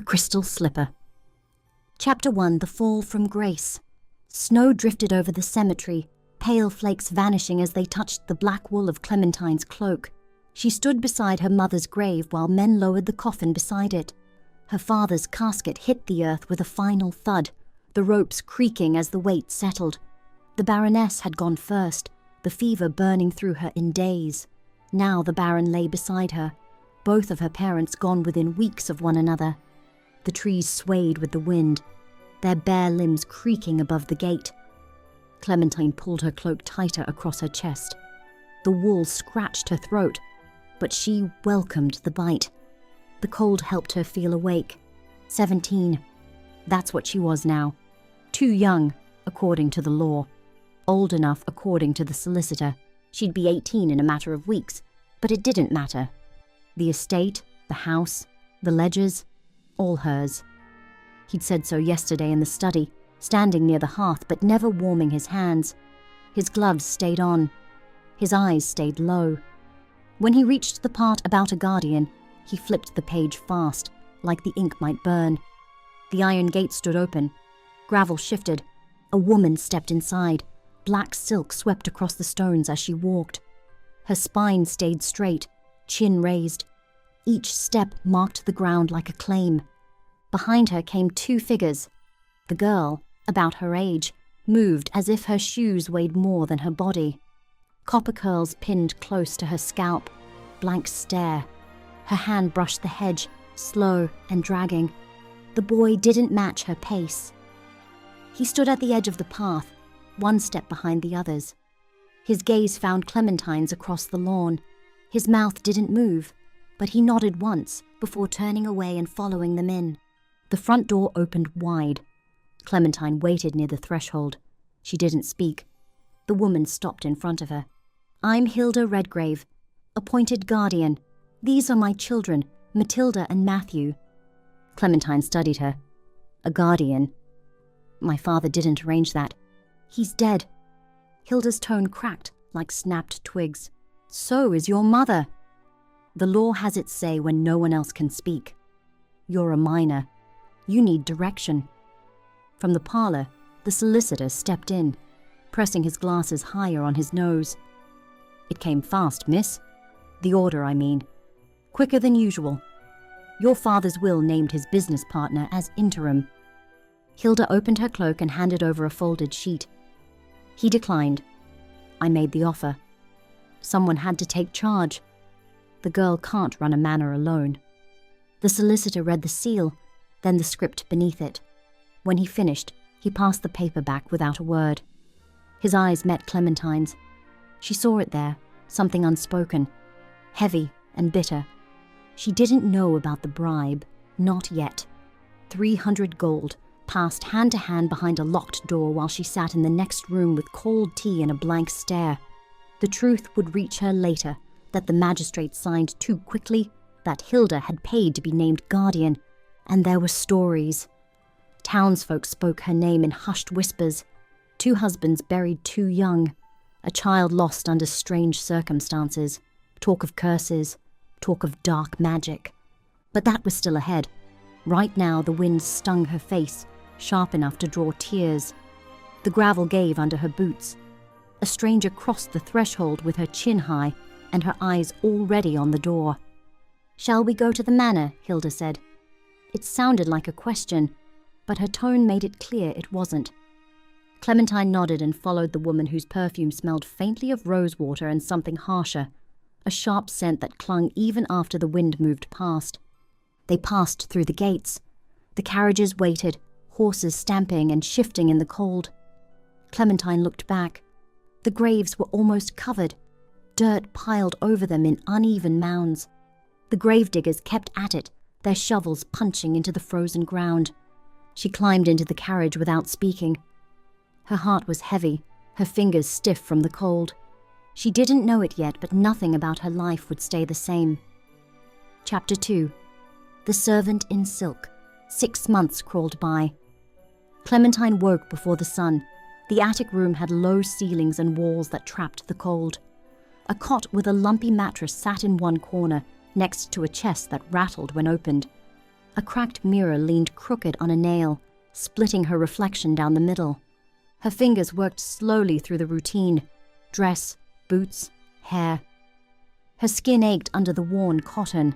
crystal slipper. Chapter 1. The Fall from Grace. Snow drifted over the cemetery, pale flakes vanishing as they touched the black wool of Clementine's cloak. She stood beside her mother's grave while men lowered the coffin beside it. Her father's casket hit the earth with a final thud, the ropes creaking as the weight settled. The Baroness had gone first, the fever burning through her in days. Now the Baron lay beside her, both of her parents gone within weeks of one another. The trees swayed with the wind, their bare limbs creaking above the gate. Clementine pulled her cloak tighter across her chest. The wool scratched her throat, but she welcomed the bite. The cold helped her feel awake. 17. That's what she was now. Too young, according to the law. Old enough, according to the solicitor. She'd be 18 in a matter of weeks, but it didn't matter. The estate, the house, the ledgers, all hers. He'd said so yesterday in the study, standing near the hearth but never warming his hands. His gloves stayed on. His eyes stayed low. When he reached the part about a guardian, he flipped the page fast, like the ink might burn. The iron gate stood open. Gravel shifted. A woman stepped inside. Black silk swept across the stones as she walked. Her spine stayed straight, chin raised. Each step marked the ground like a claim. Behind her came two figures. The girl, about her age, moved as if her shoes weighed more than her body. Copper curls pinned close to her scalp. Blank stare. Her hand brushed the hedge, slow and dragging. The boy didn't match her pace. He stood at the edge of the path, one step behind the others. His gaze found Clementine's across the lawn. His mouth didn't move, but he nodded once before turning away and following them in. The front door opened wide. Clementine waited near the threshold. She didn't speak. The woman stopped in front of her. "I'm Hilda Redgrave, appointed guardian. These are my children, Matilda and Matthew." Clementine studied her. "A guardian? My father didn't arrange that. He's dead." Hilda's tone cracked like snapped twigs. "So is your mother." "The law has its say when no one else can speak. You're a minor. You need direction." From the parlor, the solicitor stepped in, pressing his glasses higher on his nose. "It came fast, miss. The order, I mean. Quicker than usual. Your father's will named his business partner as interim." Hilda opened her cloak and handed over a folded sheet. He declined. "I made the offer. Someone had to take charge. The girl can't run a manor alone." The solicitor read the seal, then the script beneath it. When he finished, he passed the paper back without a word. His eyes met Clementine's. She saw it there, something unspoken, heavy and bitter. She didn't know about the bribe, not yet. 300 gold, passed hand to hand behind a locked door while she sat in the next room with cold tea and a blank stare. The truth would reach her later, that the magistrate signed too quickly, that Hilda had paid to be named guardian, and there were stories. Townsfolk spoke her name in hushed whispers. 2 husbands buried too young. A child lost under strange circumstances. Talk of curses. Talk of dark magic. But that was still ahead. Right now the wind stung her face, sharp enough to draw tears. The gravel gave under her boots. A stranger crossed the threshold with her chin high and her eyes already on the door. "Shall we go to the manor?" Hilda said. It sounded like a question, but her tone made it clear it wasn't. Clementine nodded and followed the woman whose perfume smelled faintly of rosewater and something harsher, a sharp scent that clung even after the wind moved past. They passed through the gates. The carriages waited, horses stamping and shifting in the cold. Clementine looked back. The graves were almost covered, dirt piled over them in uneven mounds. The gravediggers kept at it, their shovels punching into the frozen ground. She climbed into the carriage without speaking. Her heart was heavy, her fingers stiff from the cold. She didn't know it yet, but nothing about her life would stay the same. Chapter 2. The Servant in Silk. 6 months crawled by. Clementine woke before the sun. The attic room had low ceilings and walls that trapped the cold. A cot with a lumpy mattress sat in one corner, next to a chest that rattled when opened. A cracked mirror leaned crooked on a nail, splitting her reflection down the middle. Her fingers worked slowly through the routine: dress, boots, hair. Her skin ached under the worn cotton.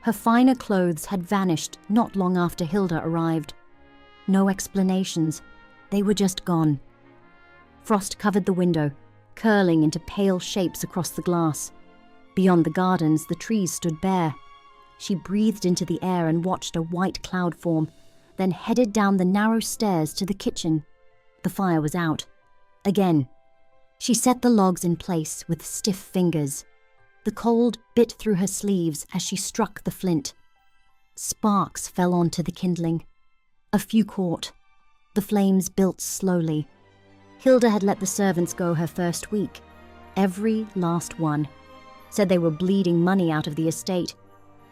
Her finer clothes had vanished not long after Hilda arrived. No explanations. They were just gone. Frost covered the window, curling into pale shapes across the glass. Beyond the gardens, the trees stood bare. She breathed into the air and watched a white cloud form, then headed down the narrow stairs to the kitchen. The fire was out. Again. She set the logs in place with stiff fingers. The cold bit through her sleeves as she struck the flint. Sparks fell onto the kindling. A few caught. The flames built slowly. Hilda had let the servants go her first week. Every last one. Said they were bleeding money out of the estate.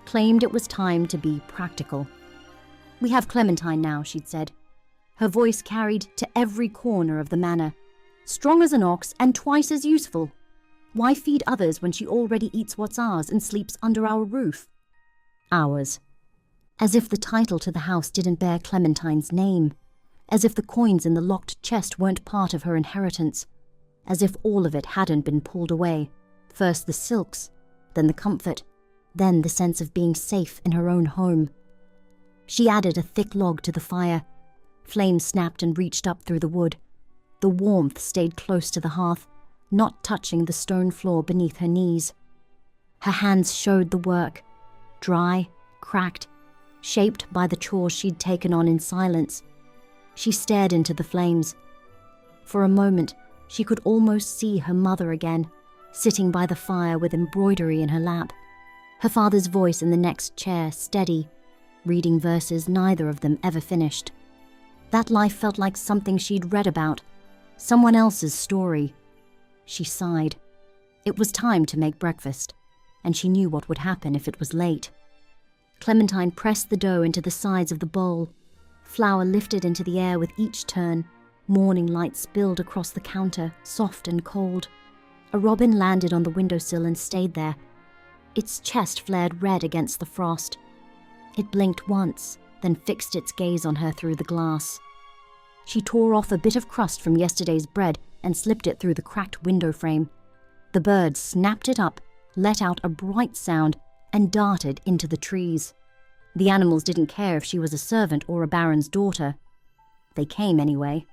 Claimed it was time to be practical. "We have Clementine now," she'd said. Her voice carried to every corner of the manor. "Strong as an ox and twice as useful. Why feed others when she already eats what's ours and sleeps under our roof?" Ours. As if the title to the house didn't bear Clementine's name. As if the coins in the locked chest weren't part of her inheritance. As if all of it hadn't been pulled away. First the silks, then the comfort, then the sense of being safe in her own home. She added a thick log to the fire. Flames snapped and reached up through the wood. The warmth stayed close to the hearth, not touching the stone floor beneath her knees. Her hands showed the work, dry, cracked, shaped by the chores she'd taken on in silence. She stared into the flames. For a moment, she could almost see her mother again, sitting by the fire with embroidery in her lap. Her father's voice in the next chair, steady, reading verses neither of them ever finished. That life felt like something she'd read about, someone else's story. She sighed. It was time to make breakfast, and she knew what would happen if it was late. Clementine pressed the dough into the sides of the bowl. Flour lifted into the air with each turn. Morning light spilled across the counter, soft and cold. A robin landed on the windowsill and stayed there. Its chest flared red against the frost. It blinked once, then fixed its gaze on her through the glass. She tore off a bit of crust from yesterday's bread and slipped it through the cracked window frame. The bird snapped it up, let out a bright sound, and darted into the trees. The animals didn't care if she was a servant or a baron's daughter. They came anyway.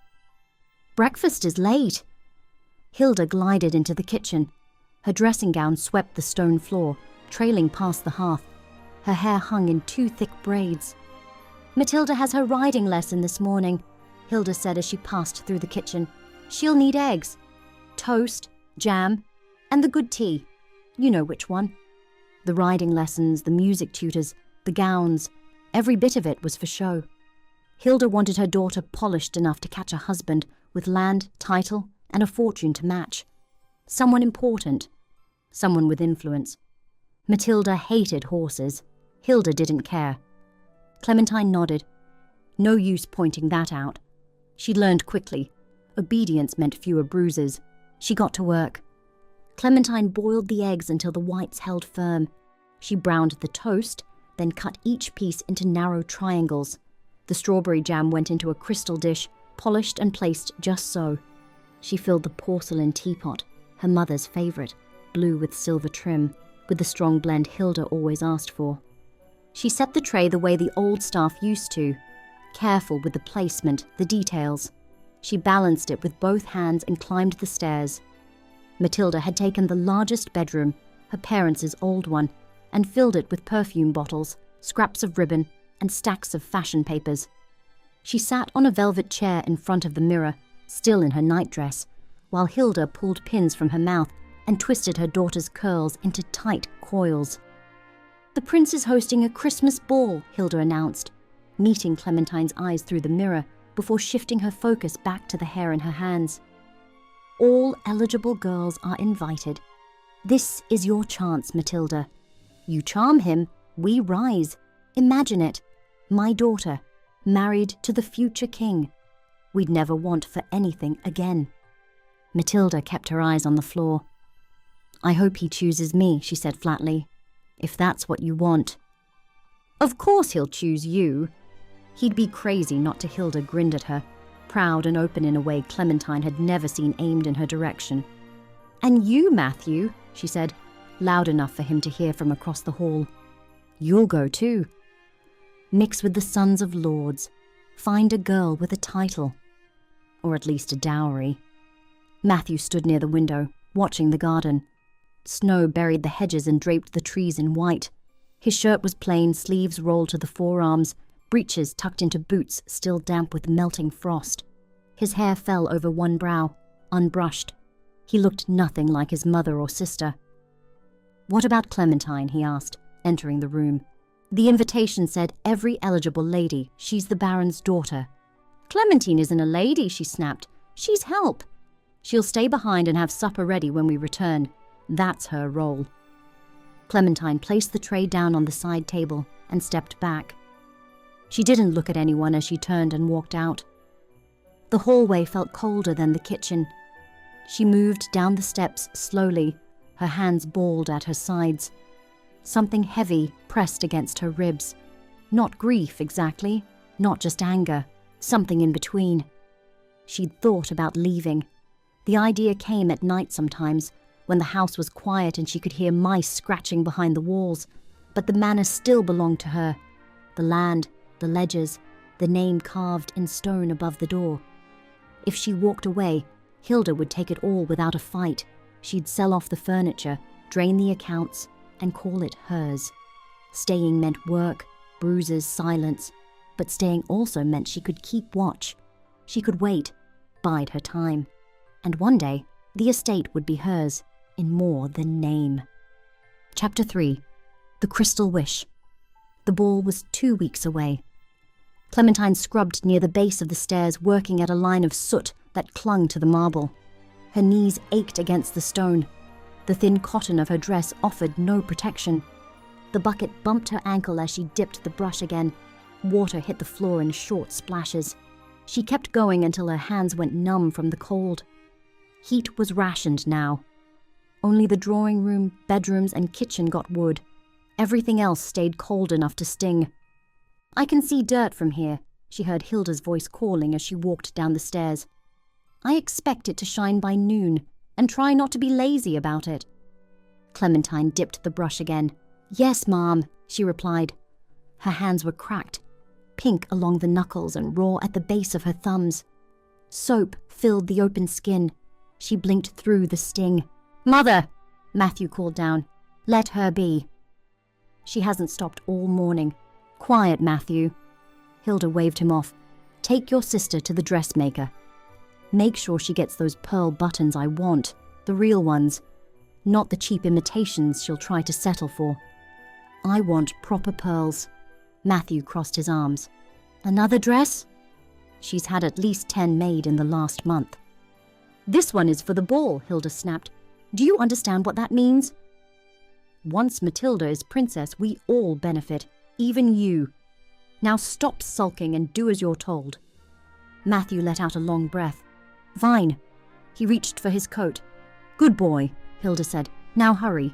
"Breakfast is late." Hilda glided into the kitchen. Her dressing gown swept the stone floor, trailing past the hearth. Her hair hung in two thick braids. "Matilda has her riding lesson this morning," Hilda said as she passed through the kitchen. "She'll need eggs, toast, jam, and the good tea. You know which one." The riding lessons, the music tutors, the gowns, every bit of it was for show. Hilda wanted her daughter polished enough to catch a husband with land, title, and a fortune to match. Someone important, someone with influence. Matilda hated horses. Hilda didn't care. Clementine nodded. No use pointing that out. She'd learned quickly. Obedience meant fewer bruises. She got to work. Clementine boiled the eggs until the whites held firm. She browned the toast, then cut each piece into narrow triangles. The strawberry jam went into a crystal dish, polished and placed just so. She filled the porcelain teapot, her mother's favorite, blue with silver trim, with the strong blend Hilda always asked for. She set the tray the way the old staff used to, careful with the placement, the details. She balanced it with both hands and climbed the stairs. Matilda had taken the largest bedroom, her parents' old one, and filled it with perfume bottles, scraps of ribbon, and stacks of fashion papers. She sat on a velvet chair in front of the mirror, still in her nightdress, while Hilda pulled pins from her mouth and twisted her daughter's curls into tight coils. "The prince is hosting a Christmas ball," Hilda announced, meeting Clementine's eyes through the mirror before shifting her focus back to the hair in her hands. "All eligible girls are invited. This is your chance, Matilda. You charm him, we rise. Imagine it. My daughter, married to the future king. We'd never want for anything again." Matilda kept her eyes on the floor. "I hope he chooses me," she said flatly, "if that's what you want." Of course he'll choose you. He'd be crazy not to. Hilda grinned at her, proud and open in a way Clementine had never seen aimed in her direction. And you, Matthew, she said, loud enough for him to hear from across the hall. You'll go too. Mix with the sons of lords. Find a girl with a title. Or at least a dowry. Matthew stood near the window, watching the garden. Snow buried the hedges and draped the trees in white. His shirt was plain, sleeves rolled to the forearms, breeches tucked into boots still damp with melting frost. His hair fell over one brow, unbrushed. He looked nothing like his mother or sister. What about Clementine? He asked, entering the room. The invitation said every eligible lady. She's the Baron's daughter. Clementine isn't a lady, she snapped. She's help. She'll stay behind and have supper ready when we return. That's her role. Clementine placed the tray down on the side table and stepped back. She didn't look at anyone as she turned and walked out. The hallway felt colder than the kitchen. She moved down the steps slowly, her hands balled at her sides. Something heavy pressed against her ribs. Not grief exactly, not just anger, something in between. She'd thought about leaving. The idea came at night sometimes, when the house was quiet and she could hear mice scratching behind the walls. But the manor still belonged to her. The land, the ledges, the name carved in stone above the door. If she walked away, Hilda would take it all without a fight. She'd sell off the furniture, drain the accounts, and call it hers. Staying meant work, bruises, silence. But staying also meant she could keep watch. She could wait, bide her time. And one day, the estate would be hers, in more than name. Chapter 3. The Crystal Wish. The ball was 2 weeks away. Clementine scrubbed near the base of the stairs, working at a line of soot that clung to the marble. Her knees ached against the stone. The thin cotton of her dress offered no protection. The bucket bumped her ankle as she dipped the brush again. Water hit the floor in short splashes. She kept going until her hands went numb from the cold. Heat was rationed now. Only the drawing room, bedrooms, and kitchen got wood. Everything else stayed cold enough to sting. I can see dirt from here, she heard Hilda's voice calling as she walked down the stairs. I expect it to shine by noon, and try not to be lazy about it. Clementine dipped the brush again. Yes, Mom, she replied. Her hands were cracked, pink along the knuckles and raw at the base of her thumbs. Soap filled the open skin. She blinked through the sting. Mother, Matthew called down. Let her be. She hasn't stopped all morning. Quiet, Matthew. Hilda waved him off. Take your sister to the dressmaker. Make sure she gets those pearl buttons I want, the real ones, not the cheap imitations she'll try to settle for. I want proper pearls. Matthew crossed his arms. Another dress? She's had at least 10 made in the last month. This one is for the ball, Hilda snapped. Do you understand what that means? Once Matilda is princess, we all benefit, even you. Now stop sulking and do as you're told. Matthew let out a long breath. Fine. He reached for his coat. Good boy, Hilda said. Now hurry.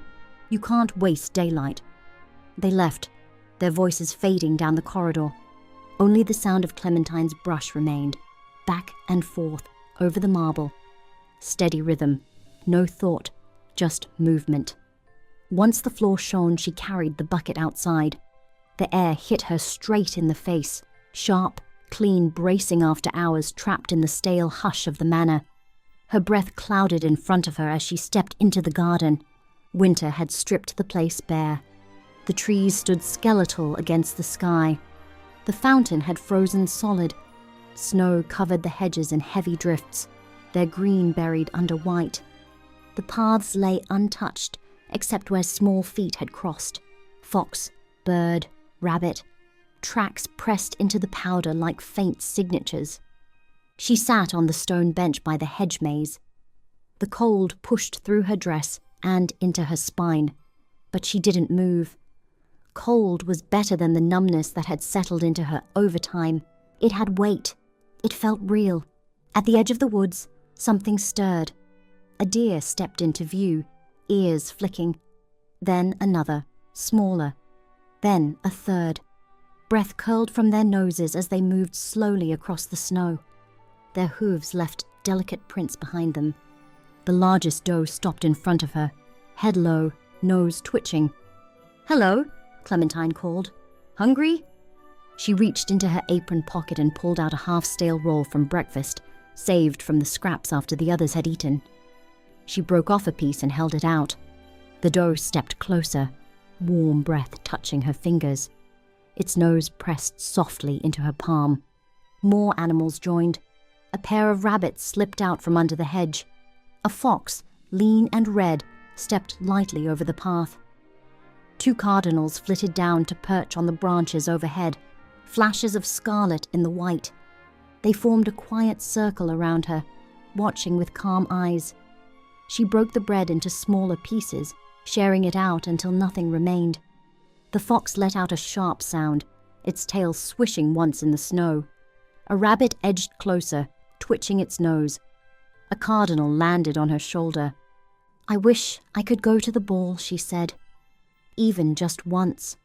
You can't waste daylight. They left, their voices fading down the corridor. Only the sound of Clementine's brush remained, back and forth, over the marble. Steady rhythm, no thought, just movement. Once the floor shone, she carried the bucket outside. The air hit her straight in the face, sharp, clean, bracing after hours trapped in the stale hush of the manor. Her breath clouded in front of her as she stepped into the garden. Winter had stripped the place bare. The trees stood skeletal against the sky. The fountain had frozen solid. Snow covered the hedges in heavy drifts, their green buried under white. The paths lay untouched, except where small feet had crossed. Fox, bird, rabbit, tracks pressed into the powder like faint signatures. She sat on the stone bench by the hedge maze. The cold pushed through her dress and into her spine, but she didn't move. Cold was better than the numbness that had settled into her over time. It had weight. It felt real. At the edge of the woods, something stirred. A deer stepped into view, ears flicking. Then another, smaller. Then a third. Breath curled from their noses as they moved slowly across the snow. Their hooves left delicate prints behind them. The largest doe stopped in front of her, head low, nose twitching. "Hello," Clementine called. "Hungry?" She reached into her apron pocket and pulled out a half-stale roll from breakfast, saved from the scraps after the others had eaten. She broke off a piece and held it out. The doe stepped closer, warm breath touching her fingers. Its nose pressed softly into her palm. More animals joined. A pair of rabbits slipped out from under the hedge. A fox, lean and red, stepped lightly over the path. 2 cardinals flitted down to perch on the branches overhead, flashes of scarlet in the white. They formed a quiet circle around her, watching with calm eyes. She broke the bread into smaller pieces, sharing it out until nothing remained. The fox let out a sharp sound, its tail swishing once in the snow. A rabbit edged closer, twitching its nose. A cardinal landed on her shoulder. "I wish I could go to the ball," she said. "Even just once.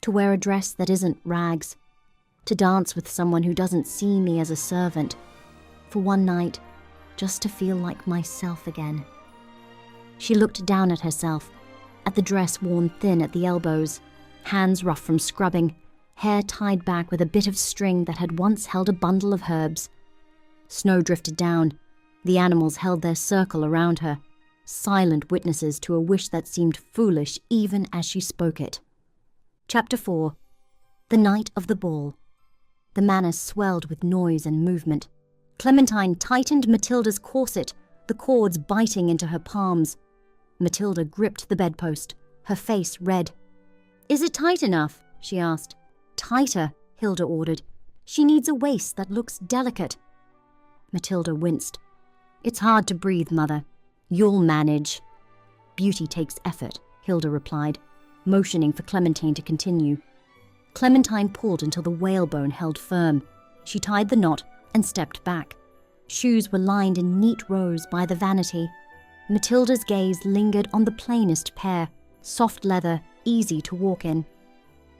To wear a dress that isn't rags. To dance with someone who doesn't see me as a servant. For one night, just to feel like myself again." She looked down at herself, at the dress worn thin at the elbows, hands rough from scrubbing, hair tied back with a bit of string that had once held a bundle of herbs. Snow drifted down. The animals held their circle around her, silent witnesses to a wish that seemed foolish even as she spoke it. Chapter 4. The Night of the Ball. The manor swelled with noise and movement. Clementine tightened Matilda's corset, the cords biting into her palms. Matilda gripped the bedpost, her face red. "Is it tight enough?" she asked. "Tighter," Hilda ordered. "She needs a waist that looks delicate." Matilda winced. "It's hard to breathe, Mother. You'll manage." "Beauty takes effort," Hilda replied, motioning for Clementine to continue. Clementine pulled until the whalebone held firm. She tied the knot and stepped back. Shoes were lined in neat rows by the vanity. Matilda's gaze lingered on the plainest pair, soft leather, easy to walk in.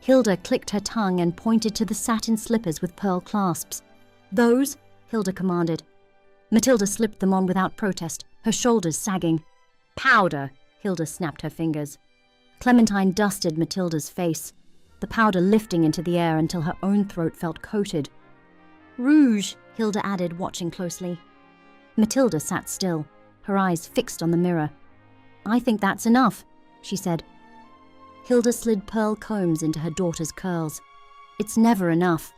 Hilda clicked her tongue and pointed to the satin slippers with pearl clasps. "Those?" Hilda commanded. Matilda slipped them on without protest, her shoulders sagging. "Powder!" Hilda snapped her fingers. Clementine dusted Matilda's face, the powder lifting into the air until her own throat felt coated. "Rouge," Hilda added, watching closely. Matilda sat still, her eyes fixed on the mirror. "I think that's enough," she said. Hilda slid pearl combs into her daughter's curls. "It's never enough."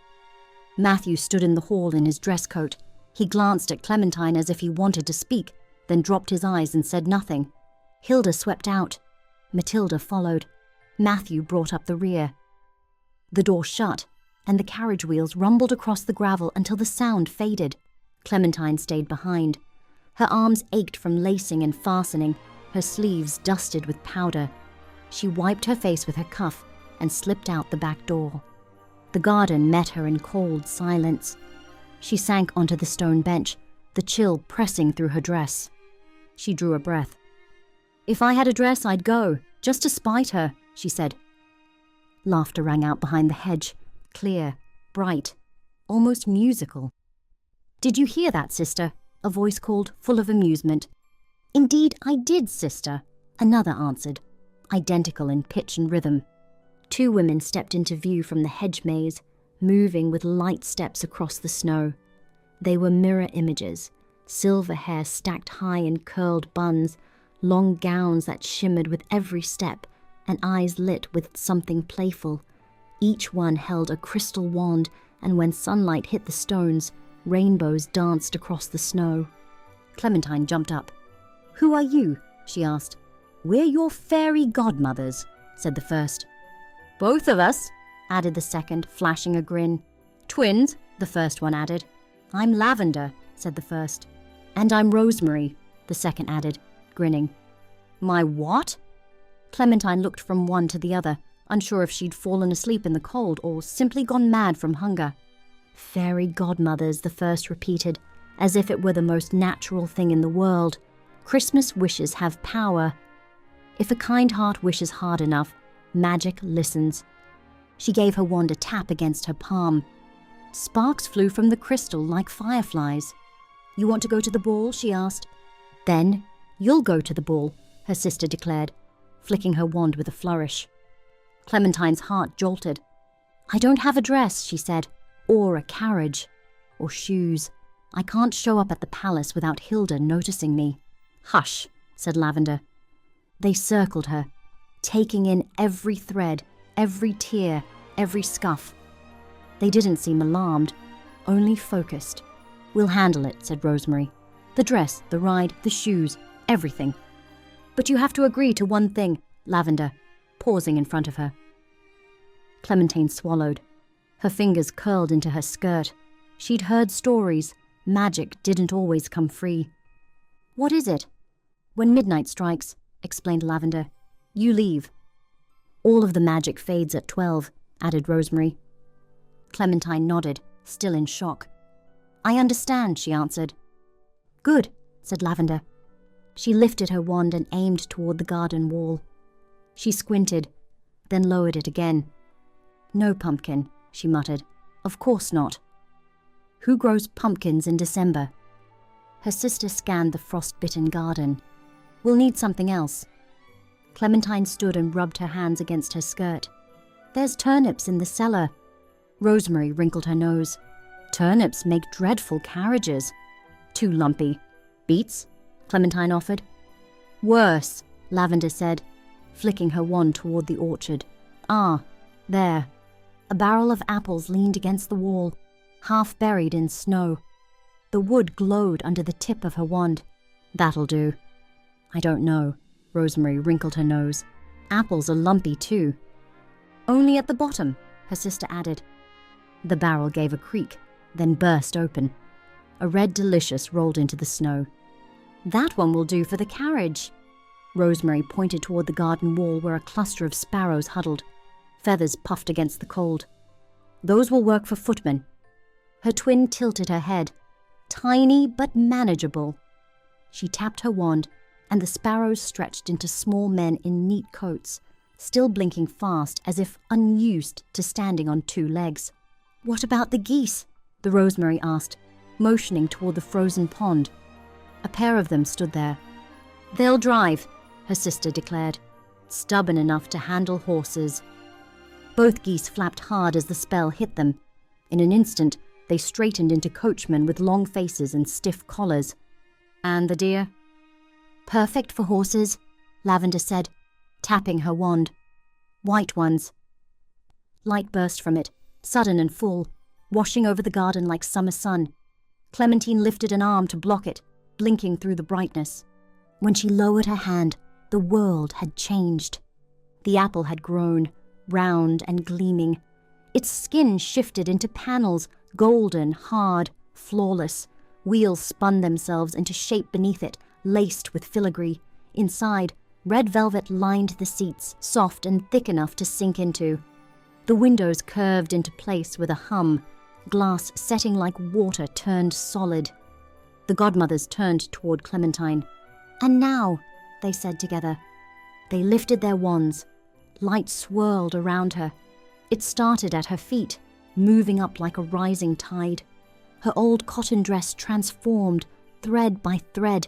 Matthew stood in the hall in his dress coat. He glanced at Clementine as if he wanted to speak, then dropped his eyes and said nothing. Hilda swept out. Matilda followed. Matthew brought up the rear. The door shut, and the carriage wheels rumbled across the gravel until the sound faded. Clementine stayed behind. Her arms ached from lacing and fastening, her sleeves dusted with powder. She wiped her face with her cuff and slipped out the back door. The garden met her in cold silence. She sank onto the stone bench, the chill pressing through her dress. She drew a breath. "If I had a dress, I'd go, just to spite her," she said. Laughter rang out behind the hedge, clear, bright, almost musical. "Did you hear that, sister?" a voice called, full of amusement. "Indeed I did, sister," another answered, identical in pitch and rhythm. 2 women stepped into view from the hedge maze, moving with light steps across the snow. They were mirror images, silver hair stacked high in curled buns, long gowns that shimmered with every step, and eyes lit with something playful. Each one held a crystal wand, and when sunlight hit the stones, rainbows danced across the snow. Clementine jumped up. "Who are you?" she asked. "We're your fairy godmothers," said the first. "Both of us," added the second, flashing a grin. "Twins," the first one added. "I'm Lavender," said the first. "And I'm Rosemary," the second added, grinning. "My what?" Clementine looked from one to the other, unsure if she'd fallen asleep in the cold or simply gone mad from hunger. "Fairy godmothers," the first repeated, as if it were the most natural thing in the world. "Christmas wishes have power. If a kind heart wishes hard enough, magic listens." She gave her wand a tap against her palm. Sparks flew from the crystal like fireflies. "You want to go to the ball?" she asked. "Then you'll go to the ball," her sister declared, flicking her wand with a flourish. Clementine's heart jolted. "I don't have a dress," she said, "or a carriage, or shoes. I can't show up at the palace without Hilda noticing me." "Hush," said Lavender. They circled her, taking in every thread, every tear, every scuff. They didn't seem alarmed, only focused. "We'll handle it," said Rosemary. "The dress, the ride, the shoes, everything. But you have to agree to one thing, Lavender," pausing in front of her. Clementine swallowed. Her fingers curled into her skirt. She'd heard stories. Magic didn't always come free. "What is it?" "When midnight strikes," explained Lavender, "you leave." "All of the magic fades at 12, added Rosemary. Clementine nodded, still in shock. "I understand," she answered. "Good," said Lavender. She lifted her wand and aimed toward the garden wall. She squinted, then lowered it again. "No pumpkin," she muttered. "Of course not. Who grows pumpkins in December?" Her sister scanned the frost-bitten garden. "We'll need something else." Clementine stood and rubbed her hands against her skirt. "There's turnips in the cellar." Rosemary wrinkled her nose. "Turnips make dreadful carriages." "Too lumpy." "Beets?" Clementine offered. "Worse," Lavender said, flicking her wand toward the orchard. "Ah, there." A barrel of apples leaned against the wall, half buried in snow. The wood glowed under the tip of her wand. "That'll do." "I don't know." Rosemary wrinkled her nose. "Apples are lumpy too." "Only at the bottom," her sister added. The barrel gave a creak, then burst open. A red delicious rolled into the snow. "That one will do for the carriage." Rosemary pointed toward the garden wall where a cluster of sparrows huddled. Feathers puffed against the cold. "Those will work for footmen." Her twin tilted her head. "Tiny but manageable." She tapped her wand, and the sparrows stretched into small men in neat coats, still blinking fast as if unused to standing on two legs. "What about the geese?" the Rosemary asked, motioning toward the frozen pond. A pair of them stood there. "They'll drive," her sister declared, "stubborn enough to handle horses." Both geese flapped hard as the spell hit them. In an instant, they straightened into coachmen with long faces and stiff collars. "And the deer?" "Perfect for horses," Lavender said, tapping her wand. "White ones." Light burst from it, sudden and full, washing over the garden like summer sun. Clementine lifted an arm to block it, blinking through the brightness. When she lowered her hand, the world had changed. The apple had grown, round and gleaming. Its skin shifted into panels, golden, hard, flawless. Wheels spun themselves into shape beneath it, laced with filigree. Inside, red velvet lined the seats, soft and thick enough to sink into. The windows curved into place with a hum, glass setting like water turned solid. The godmothers turned toward Clementine. "And now," they said together. They lifted their wands. Light swirled around her. It started at her feet, moving up like a rising tide. Her old cotton dress transformed, thread by thread.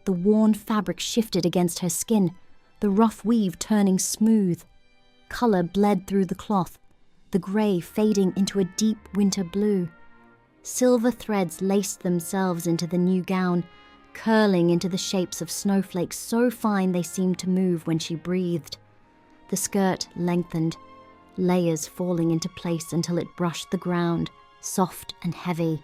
The worn fabric shifted against her skin, the rough weave turning smooth. Color bled through the cloth, the gray fading into a deep winter blue. Silver threads laced themselves into the new gown, curling into the shapes of snowflakes so fine they seemed to move when she breathed. The skirt lengthened, layers falling into place until it brushed the ground, soft and heavy.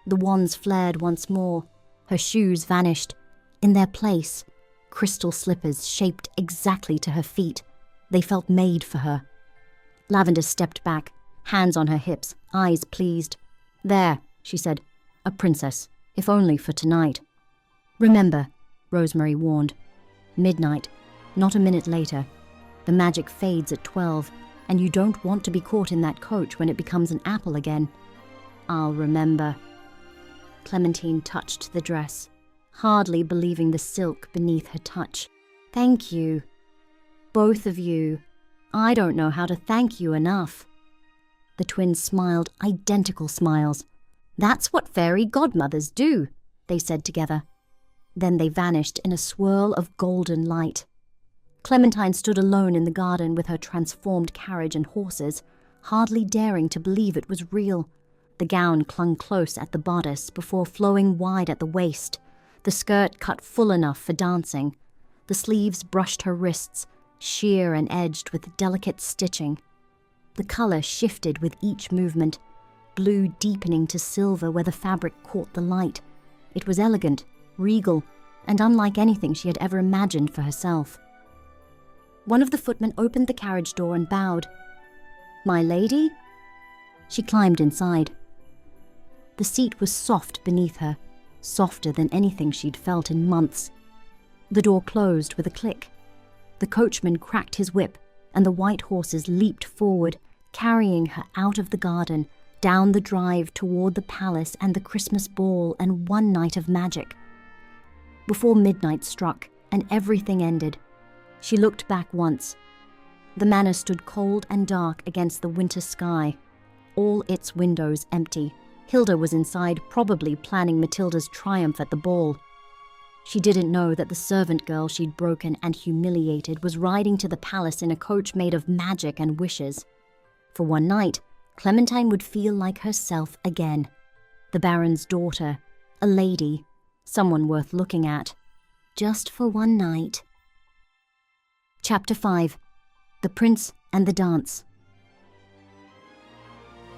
The wands flared once more. Her shoes vanished. In their place, crystal slippers shaped exactly to her feet. They felt made for her. Lavender stepped back, hands on her hips, eyes pleased. "There," she said, "a princess, if only for tonight." "Remember," Rosemary warned. "Midnight, not a minute later. The magic fades at 12, and you don't want to be caught in that coach when it becomes an apple again." "I'll remember." Clementine touched the dress, hardly believing the silk beneath her touch. "Thank you. Both of you. I don't know how to thank you enough." The twins smiled identical smiles. "That's what fairy godmothers do," they said together. Then they vanished in a swirl of golden light. Clementine stood alone in the garden with her transformed carriage and horses, hardly daring to believe it was real. The gown clung close at the bodice before flowing wide at the waist, the skirt cut full enough for dancing. The sleeves brushed her wrists, sheer and edged with delicate stitching. The color shifted with each movement, blue deepening to silver where the fabric caught the light. It was elegant, regal, and unlike anything she had ever imagined for herself. One of the footmen opened the carriage door and bowed. "My lady?" She climbed inside. The seat was soft beneath her, softer than anything she'd felt in months. The door closed with a click. The coachman cracked his whip, and the white horses leaped forward, carrying her out of the garden, down the drive toward the palace and the Christmas ball and one night of magic. Before midnight struck and everything ended, she looked back once. The manor stood cold and dark against the winter sky, all its windows empty. Hilda was inside, probably planning Matilda's triumph at the ball. She didn't know that the servant girl she'd broken and humiliated was riding to the palace in a coach made of magic and wishes. For one night, Clementine would feel like herself again. The Baron's daughter, a lady, someone worth looking at. Just for one night. Chapter 5. The Prince and the Dance.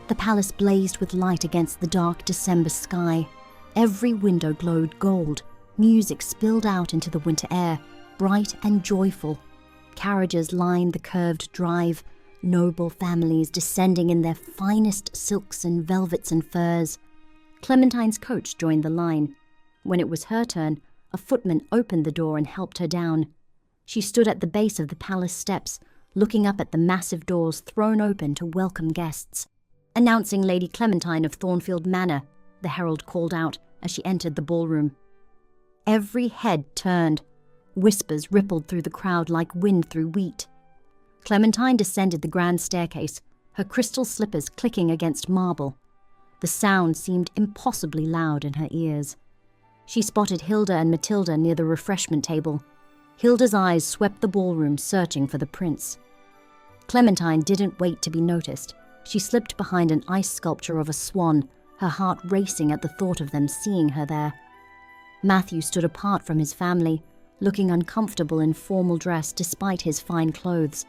The palace blazed with light against the dark December sky. Every window glowed gold. Music spilled out into the winter air, bright and joyful. Carriages lined the curved drive, noble families descending in their finest silks and velvets and furs. Clementine's coach joined the line. When it was her turn, a footman opened the door and helped her down. She stood at the base of the palace steps, looking up at the massive doors thrown open to welcome guests. "Announcing Lady Clementine of Thornfield Manor," the herald called out as she entered the ballroom. Every head turned. Whispers rippled through the crowd like wind through wheat. Clementine descended the grand staircase, her crystal slippers clicking against marble. The sound seemed impossibly loud in her ears. She spotted Hilda and Matilda near the refreshment table. Hilda's eyes swept the ballroom, searching for the prince. Clementine didn't wait to be noticed. She slipped behind an ice sculpture of a swan, her heart racing at the thought of them seeing her there. Matthew stood apart from his family, looking uncomfortable in formal dress despite his fine clothes.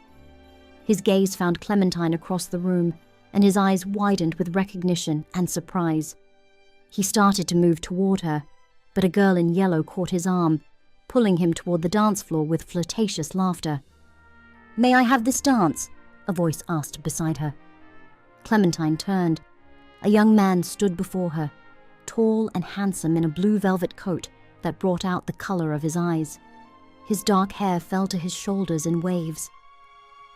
His gaze found Clementine across the room, and his eyes widened with recognition and surprise. He started to move toward her, but a girl in yellow caught his arm, pulling him toward the dance floor with flirtatious laughter. "May I have this dance?" a voice asked beside her. Clementine turned. A young man stood before her, tall and handsome in a blue velvet coat that brought out the color of his eyes. His dark hair fell to his shoulders in waves.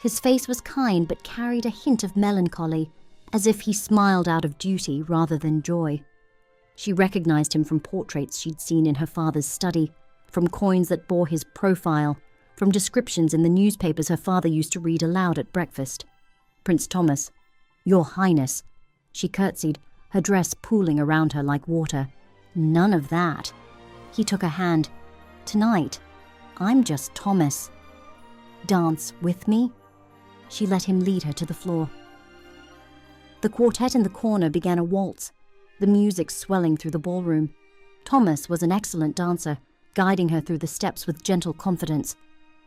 His face was kind but carried a hint of melancholy, as if he smiled out of duty rather than joy. She recognized him from portraits she'd seen in her father's study, from coins that bore his profile, from descriptions in the newspapers her father used to read aloud at breakfast. "Prince Thomas, Your Highness," she curtsied, her dress pooling around her like water. "None of that." He took her hand. "Tonight, I'm just Thomas." "Dance with me?" She let him lead her to the floor. The quartet in the corner began a waltz, the music swelling through the ballroom. Thomas was an excellent dancer, guiding her through the steps with gentle confidence.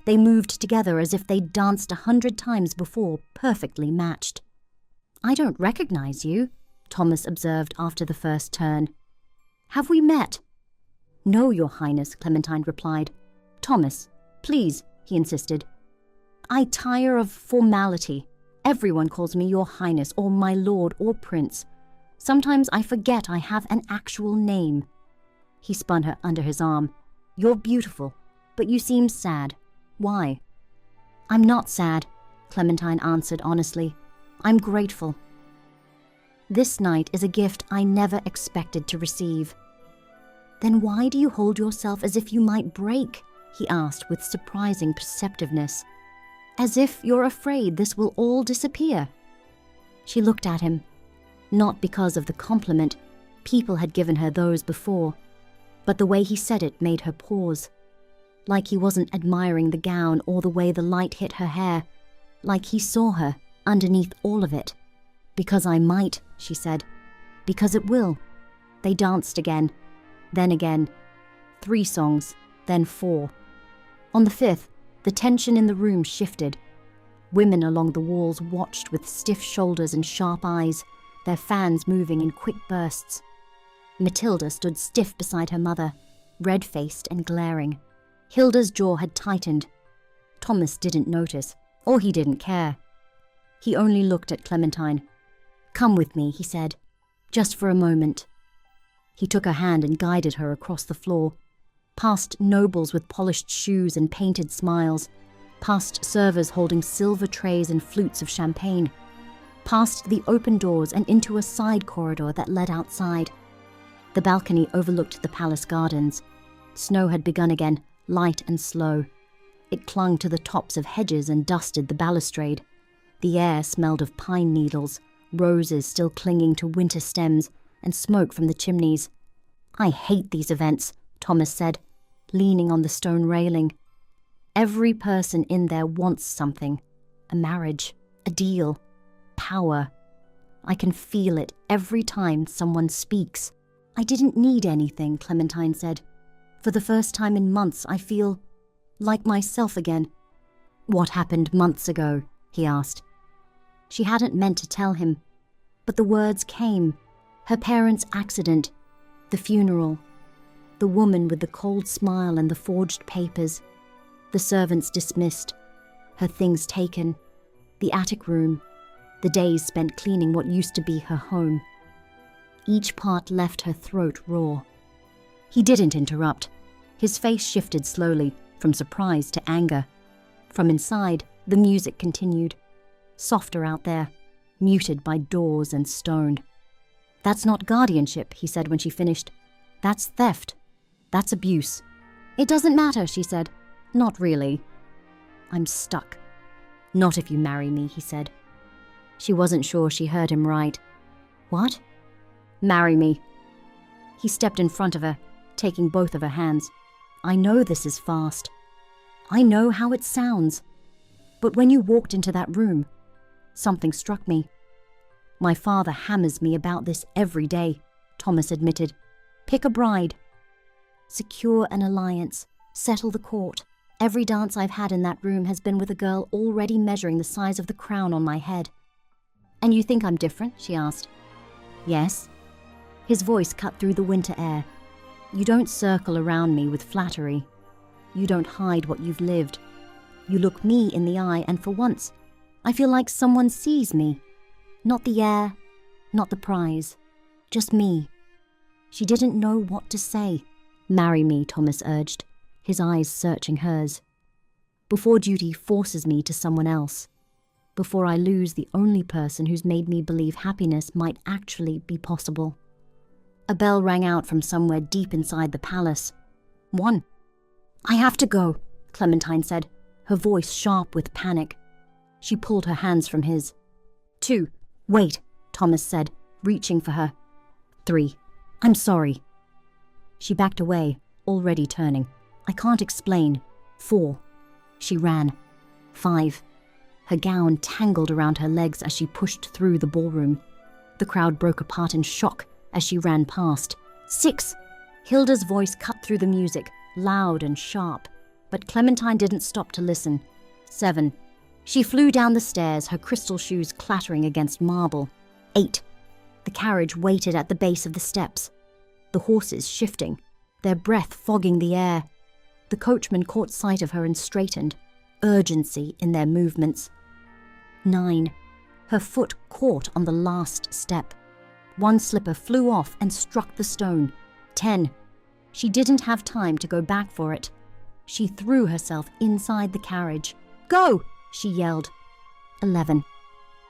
They moved together as if they'd danced 100 times before, perfectly matched. "I don't recognize you," Thomas observed after the first turn. "Have we met?" "No, Your Highness," Clementine replied. "Thomas, please," he insisted. "I tire of formality. Everyone calls me Your Highness or my Lord or Prince. Sometimes I forget I have an actual name." He spun her under his arm. "You're beautiful, but you seem sad. Why?" "I'm not sad," Clementine answered honestly. "I'm grateful. This night is a gift I never expected to receive." "Then why do you hold yourself as if you might break?" he asked with surprising perceptiveness. As if you're afraid this will all disappear." She looked at him, not because of the compliment. People had given her those before, but the way he said it made her pause. Like he wasn't admiring the gown or the way the light hit her hair, like he saw her underneath all of it. "Because I might," she said. "Because it will." They danced again, then again. 3 songs, then 4. On the 5th, the tension in the room shifted. Women along the walls watched with stiff shoulders and sharp eyes, their fans moving in quick bursts. Matilda stood stiff beside her mother, red-faced and glaring. Hilda's jaw had tightened. Thomas didn't notice, or he didn't care. He only looked at Clementine. "Come with me," he said, "just for a moment." He took her hand and guided her across the floor, past nobles with polished shoes and painted smiles, past servers holding silver trays and flutes of champagne, past the open doors and into a side corridor that led outside. The balcony overlooked the palace gardens. Snow had begun again, light and slow. It clung to the tops of hedges and dusted the balustrade. The air smelled of pine needles, roses still clinging to winter stems, and smoke from the chimneys. "I hate these events," Thomas said, leaning on the stone railing. "Every person in there wants something. A marriage, a deal, power. I can feel it every time someone speaks." "I didn't need anything," Clementine said. "For the first time in months, I feel like myself again." "What happened months ago?" he asked. She hadn't meant to tell him, but the words came. Her parents' accident, the funeral, the woman with the cold smile and the forged papers, the servants dismissed, her things taken, the attic room, the days spent cleaning what used to be her home. Each part left her throat raw. He didn't interrupt. His face shifted slowly, from surprise to anger. From inside, the music continued. Softer out there, muted by doors and stone. "That's not guardianship," he said when she finished. "That's theft. That's abuse." "It doesn't matter," she said. "Not really." "I'm stuck." "Not if you marry me," he said. She wasn't sure she heard him right. "What?" "Marry me." He stepped in front of her, taking both of her hands. "I know this is fast. I know how it sounds. But when you walked into that room, something struck me. My father hammers me about this every day," Thomas admitted. "Pick a bride. Secure an alliance. Settle the court. Every dance I've had in that room has been with a girl already measuring the size of the crown on my head." "And you think I'm different?" she asked. "Yes." His voice cut through the winter air. "You don't circle around me with flattery. You don't hide what you've lived. You look me in the eye, and for once, I feel like someone sees me. Not the air, not the prize, just me." She didn't know what to say. "Marry me," Thomas urged, his eyes searching hers. "Before duty forces me to someone else. Before I lose the only person who's made me believe happiness might actually be possible." A bell rang out from somewhere deep inside the palace. 1. "I have to go," Clementine said, her voice sharp with panic. She pulled her hands from his. 2. "Wait," Thomas said, reaching for her. 3. "I'm sorry." She backed away, already turning. "I can't explain." 4. She ran. 5. Her gown tangled around her legs as she pushed through the ballroom. The crowd broke apart in shock as she ran past. 6. Hilda's voice cut through the music, loud and sharp, but Clementine didn't stop to listen. 7. She flew down the stairs, her crystal shoes clattering against marble. 8. The carriage waited at the base of the steps, the horses shifting, their breath fogging the air. The coachman caught sight of her and straightened, urgency in their movements. 9. Her foot caught on the last step. One slipper flew off and struck the stone. 10. She didn't have time to go back for it. She threw herself inside the carriage. "Go!" she yelled. 11.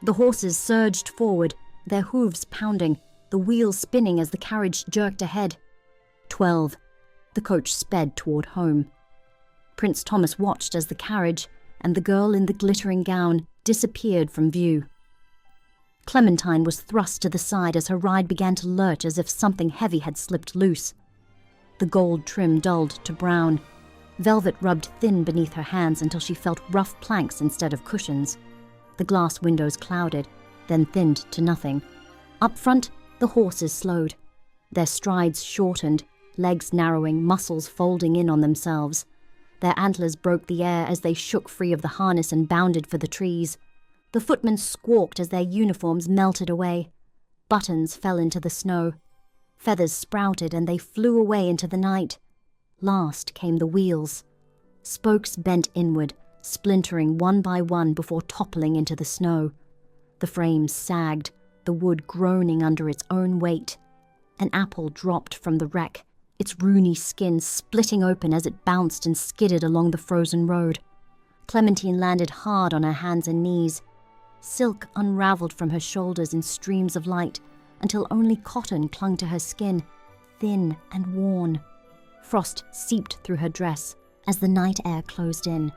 The horses surged forward, their hooves pounding, the wheels spinning as the carriage jerked ahead. 12. The coach sped toward home. Prince Thomas watched as the carriage, and the girl in the glittering gown disappeared from view. Clementine was thrust to the side as her ride began to lurch as if something heavy had slipped loose. The gold trim dulled to brown. Velvet rubbed thin beneath her hands until she felt rough planks instead of cushions. The glass windows clouded, then thinned to nothing. Up front, the horses slowed. Their strides shortened, legs narrowing, muscles folding in on themselves. Their antlers broke the air as they shook free of the harness and bounded for the trees. The footmen squawked as their uniforms melted away. Buttons fell into the snow. Feathers sprouted and they flew away into the night. Last came the wheels. Spokes bent inward, splintering one by one before toppling into the snow. The frames sagged, the wood groaning under its own weight. An apple dropped from the wreck, its roomy skin splitting open as it bounced and skidded along the frozen road. Clementine landed hard on her hands and knees. Silk unraveled from her shoulders in streams of light until only cotton clung to her skin, thin and worn. Frost seeped through her dress as the night air closed in.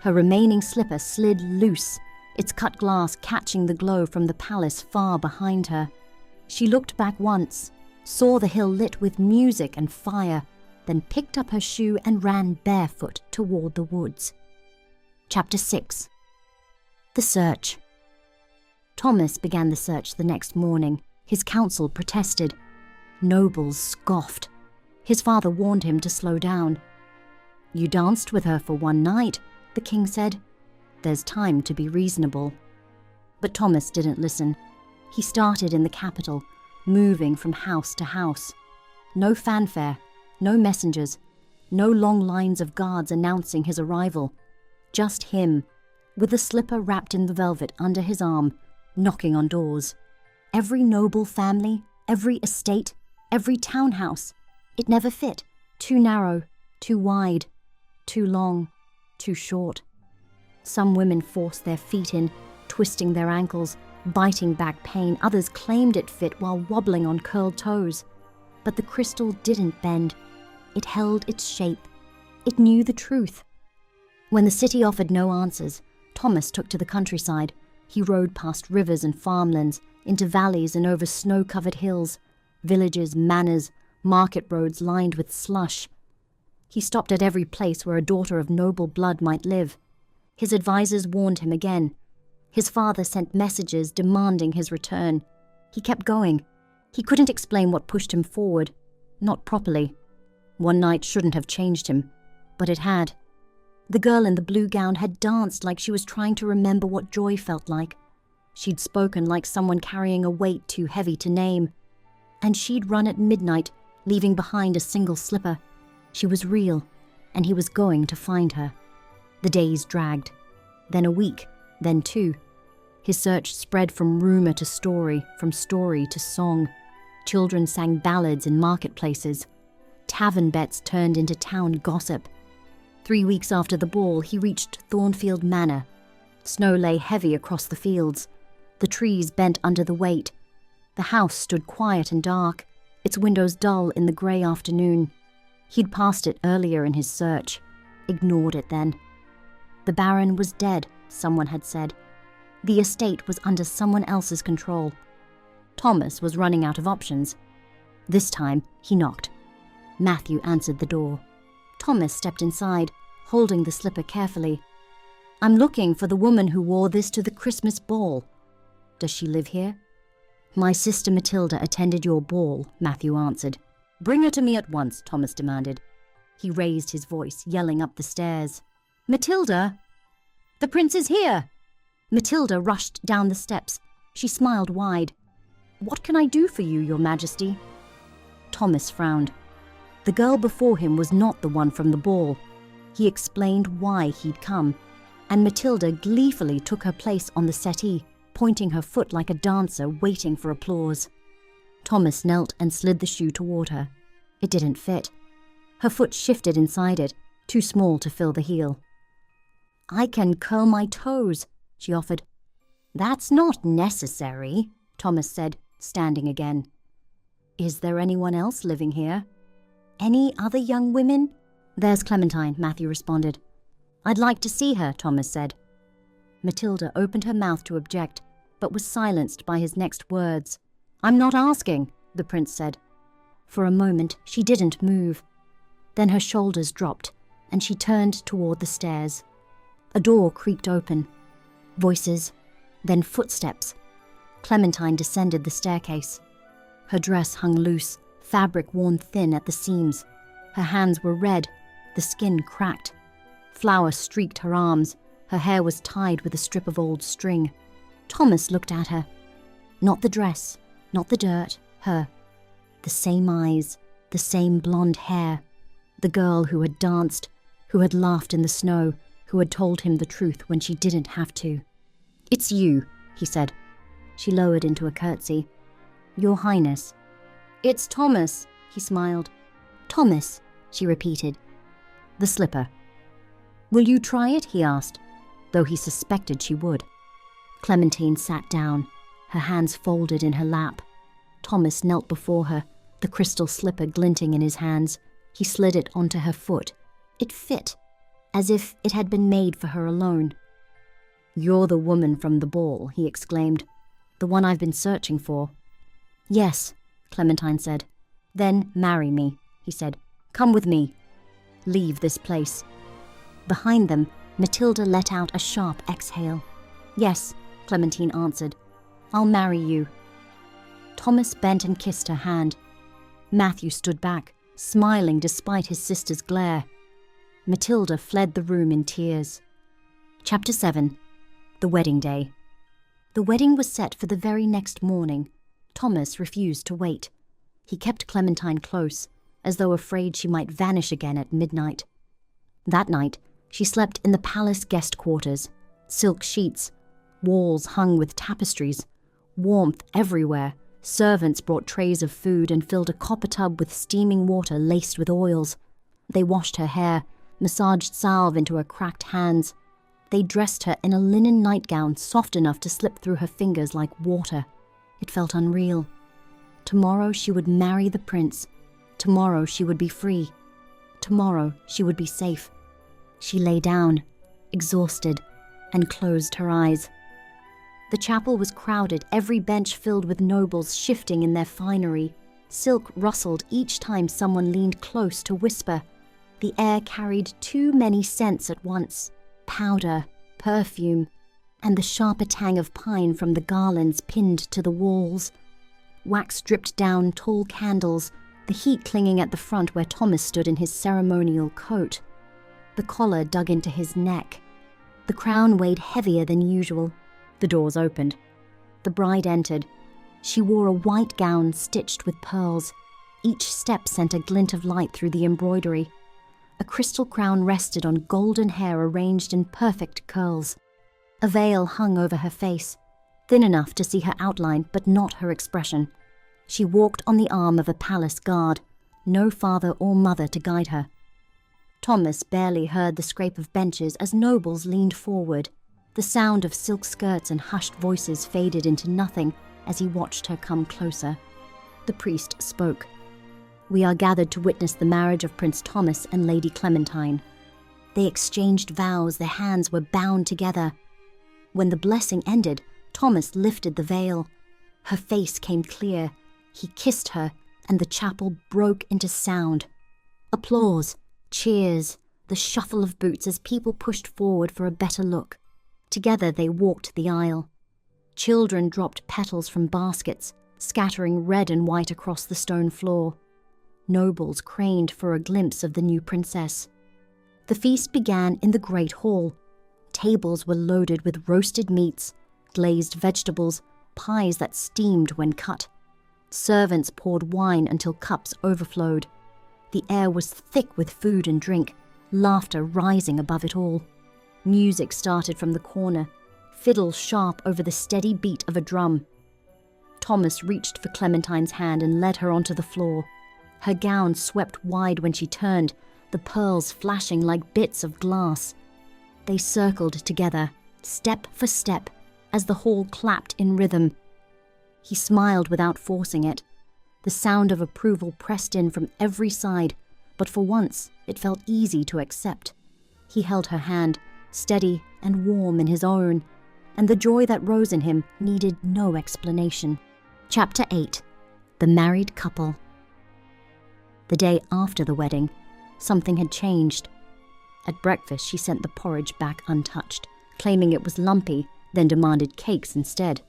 Her remaining slipper slid loose, its cut glass catching the glow from the palace far behind her. She looked back once, saw the hill lit with music and fire, then picked up her shoe and ran barefoot toward the woods. Chapter 6. The Search. Thomas began the search the next morning. His council protested. Nobles scoffed. His father warned him to slow down. "You danced with her for one night," the king said. "There's time to be reasonable." But Thomas didn't listen. He started in the capital, moving from house to house. No fanfare, no messengers, no long lines of guards announcing his arrival. Just him, with a slipper wrapped in the velvet under his arm, knocking on doors. Every noble family, every estate, every townhouse. It never fit. Too narrow, too wide, too long, too short. Some women forced their feet in, twisting their ankles, biting back pain. Others claimed it fit while wobbling on curled toes. But the crystal didn't bend. It held its shape. It knew the truth. When the city offered no answers, Thomas took to the countryside. He rode past rivers and farmlands, into valleys and over snow-covered hills, villages, manors, market roads lined with slush. He stopped at every place where a daughter of noble blood might live. His advisors warned him again. His father sent messages demanding his return. He kept going. He couldn't explain what pushed him forward. Not properly. One night shouldn't have changed him, but it had. The girl in the blue gown had danced like she was trying to remember what joy felt like. She'd spoken like someone carrying a weight too heavy to name. And she'd run at midnight, leaving behind a single slipper. She was real, and he was going to find her. The days dragged. Then a week, then two. His search spread from rumor to story, from story to song. Children sang ballads in marketplaces. Tavern bets turned into town gossip. 3 weeks after the ball, he reached Thornfield Manor. Snow lay heavy across the fields. The trees bent under the weight. The house stood quiet and dark, its windows dull in the grey afternoon. He'd passed it earlier in his search, ignored it then. The Baron was dead, someone had said. The estate was under someone else's control. Thomas was running out of options. This time, he knocked. Matthew answered the door. Thomas stepped inside, holding the slipper carefully. "I'm looking for the woman who wore this to the Christmas ball. Does she live here?" "My sister Matilda attended your ball," Matthew answered. "Bring her to me at once," Thomas demanded. He raised his voice, yelling up the stairs. "Matilda! The prince is here!" Matilda rushed down the steps. She smiled wide. "What can I do for you, Your Majesty?" Thomas frowned. The girl before him was not the one from the ball. He explained why he'd come, and Matilda gleefully took her place on the settee, pointing her foot like a dancer waiting for applause. Thomas knelt and slid the shoe toward her. It didn't fit. Her foot shifted inside it, too small to fill the heel. "I can curl my toes," she offered. "That's not necessary," Thomas said, standing again. "Is there anyone else living here?" "Any other young women?" "There's Clementine," Matthew responded. "I'd like to see her," Thomas said. Matilda opened her mouth to object, but was silenced by his next words. "I'm not asking," the prince said. For a moment she didn't move. Then her shoulders dropped, and she turned toward the stairs. A door creaked open. Voices, then footsteps. Clementine descended the staircase. Her dress hung loose, fabric worn thin at the seams. Her hands were red, the skin cracked. Flour streaked her arms. Her hair was tied with a strip of old string. Thomas looked at her. Not the dress, not the dirt, her. The same eyes, the same blonde hair. The girl who had danced, who had laughed in the snow, who had told him the truth when she didn't have to. "It's you," he said. She lowered into a curtsy. "Your Highness." "It's Thomas," he smiled. "Thomas," she repeated. "The slipper." "Will you try it?" he asked, though he suspected she would. Clementine sat down, her hands folded in her lap. Thomas knelt before her, the crystal slipper glinting in his hands. He slid it onto her foot. It fit, as if it had been made for her alone. "You're the woman from the ball," he exclaimed. "The one I've been searching for." "Yes," Clementine said. "Then marry me," he said. "Come with me. Leave this place." Behind them, Matilda let out a sharp exhale. "Yes," Clementine answered. "I'll marry you." Thomas bent and kissed her hand. Matthew stood back, smiling despite his sister's glare. Matilda fled the room in tears. Chapter 7. The Wedding Day. The wedding was set for the very next morning. Thomas refused to wait. He kept Clementine close, as though afraid she might vanish again at midnight. That night, she slept in the palace guest quarters. Silk sheets, walls hung with tapestries, warmth everywhere. Servants brought trays of food and filled a copper tub with steaming water laced with oils. They washed her hair, massaged salve into her cracked hands. They dressed her in a linen nightgown soft enough to slip through her fingers like water. It felt unreal. Tomorrow she would marry the prince. Tomorrow she would be free. Tomorrow she would be safe. She lay down, exhausted, and closed her eyes. The chapel was crowded, every bench filled with nobles shifting in their finery. Silk rustled each time someone leaned close to whisper. The air carried too many scents at once: powder, perfume, and the sharper tang of pine from the garlands pinned to the walls. Wax dripped down tall candles, the heat clinging at the front where Thomas stood in his ceremonial coat. The collar dug into his neck. The crown weighed heavier than usual. The doors opened. The bride entered. She wore a white gown stitched with pearls. Each step sent a glint of light through the embroidery. A crystal crown rested on golden hair arranged in perfect curls. A veil hung over her face, thin enough to see her outline but not her expression. She walked on the arm of a palace guard, no father or mother to guide her. Thomas barely heard the scrape of benches as nobles leaned forward. The sound of silk skirts and hushed voices faded into nothing as he watched her come closer. The priest spoke. "We are gathered to witness the marriage of Prince Thomas and Lady Clementine." They exchanged vows, their hands were bound together. When the blessing ended, Thomas lifted the veil. Her face came clear. He kissed her, and the chapel broke into sound. Applause, cheers, the shuffle of boots as people pushed forward for a better look. Together they walked the aisle. Children dropped petals from baskets, scattering red and white across the stone floor. Nobles craned for a glimpse of the new princess. The feast began in the great hall. Tables were loaded with roasted meats, glazed vegetables, pies that steamed when cut. Servants poured wine until cups overflowed. The air was thick with food and drink, laughter rising above it all. Music started from the corner, fiddles sharp over the steady beat of a drum. Thomas reached for Clementine's hand and led her onto the floor. Her gown swept wide when she turned, the pearls flashing like bits of glass. They circled together, step for step, as the hall clapped in rhythm. He smiled without forcing it. The sound of approval pressed in from every side, but for once it felt easy to accept. He held her hand, steady and warm in his own, and the joy that rose in him needed no explanation. Chapter 8. The Married Couple. The day after the wedding, something had changed. At breakfast, she sent the porridge back untouched, claiming it was lumpy, then demanded cakes instead.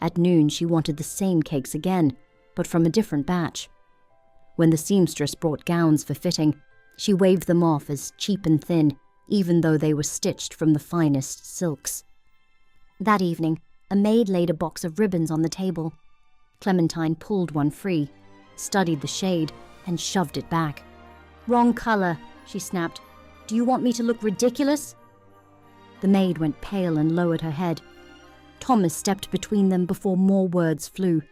At noon, she wanted the same cakes again, but from a different batch. When the seamstress brought gowns for fitting, she waved them off as cheap and thin, even though they were stitched from the finest silks. That evening, a maid laid a box of ribbons on the table. Clementine pulled one free, studied the shade, and shoved it back. "Wrong color," she snapped. "Do you want me to look ridiculous?" The maid went pale and lowered her head. Thomas stepped between them before more words flew.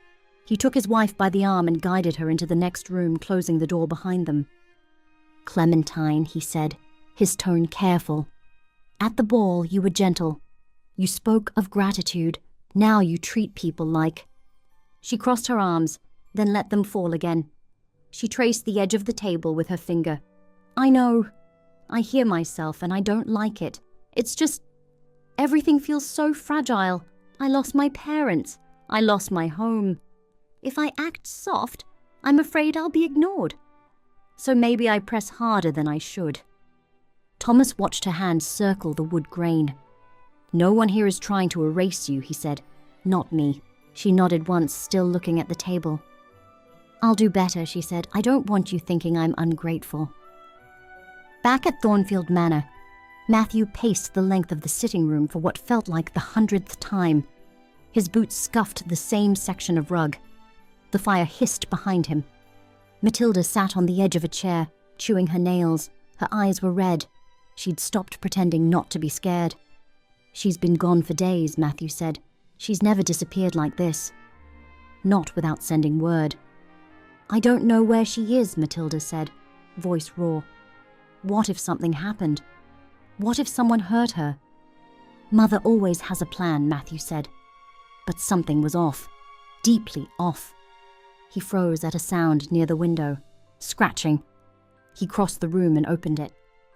He took his wife by the arm and guided her into the next room, closing the door behind them. "Clementine," he said, his tone careful. "At the ball you were gentle. You spoke of gratitude. Now you treat people like—" She crossed her arms, then let them fall again. She traced the edge of the table with her finger. "I know. I hear myself and I don't like it. It's just, everything feels so fragile. I lost my parents. I lost my home. If I act soft, I'm afraid I'll be ignored. So maybe I press harder than I should." Thomas watched her hand circle the wood grain. "No one here is trying to erase you," he said. "Not me." She nodded once, still looking at the table. "I'll do better," she said. "I don't want you thinking I'm ungrateful." Back at Thornfield Manor, Matthew paced the length of the sitting room for what felt like the 100th time. His boots scuffed the same section of rug. The fire hissed behind him. Matilda sat on the edge of a chair, chewing her nails. Her eyes were red. She'd stopped pretending not to be scared. "She's been gone for days," Matthew said. "She's never disappeared like this. Not without sending word." "I don't know where she is," Matilda said, voice raw. "What if something happened? What if someone hurt her?" "Mother always has a plan," Matthew said. But something was off. Deeply off. He froze at a sound near the window. Scratching. He crossed the room and opened it.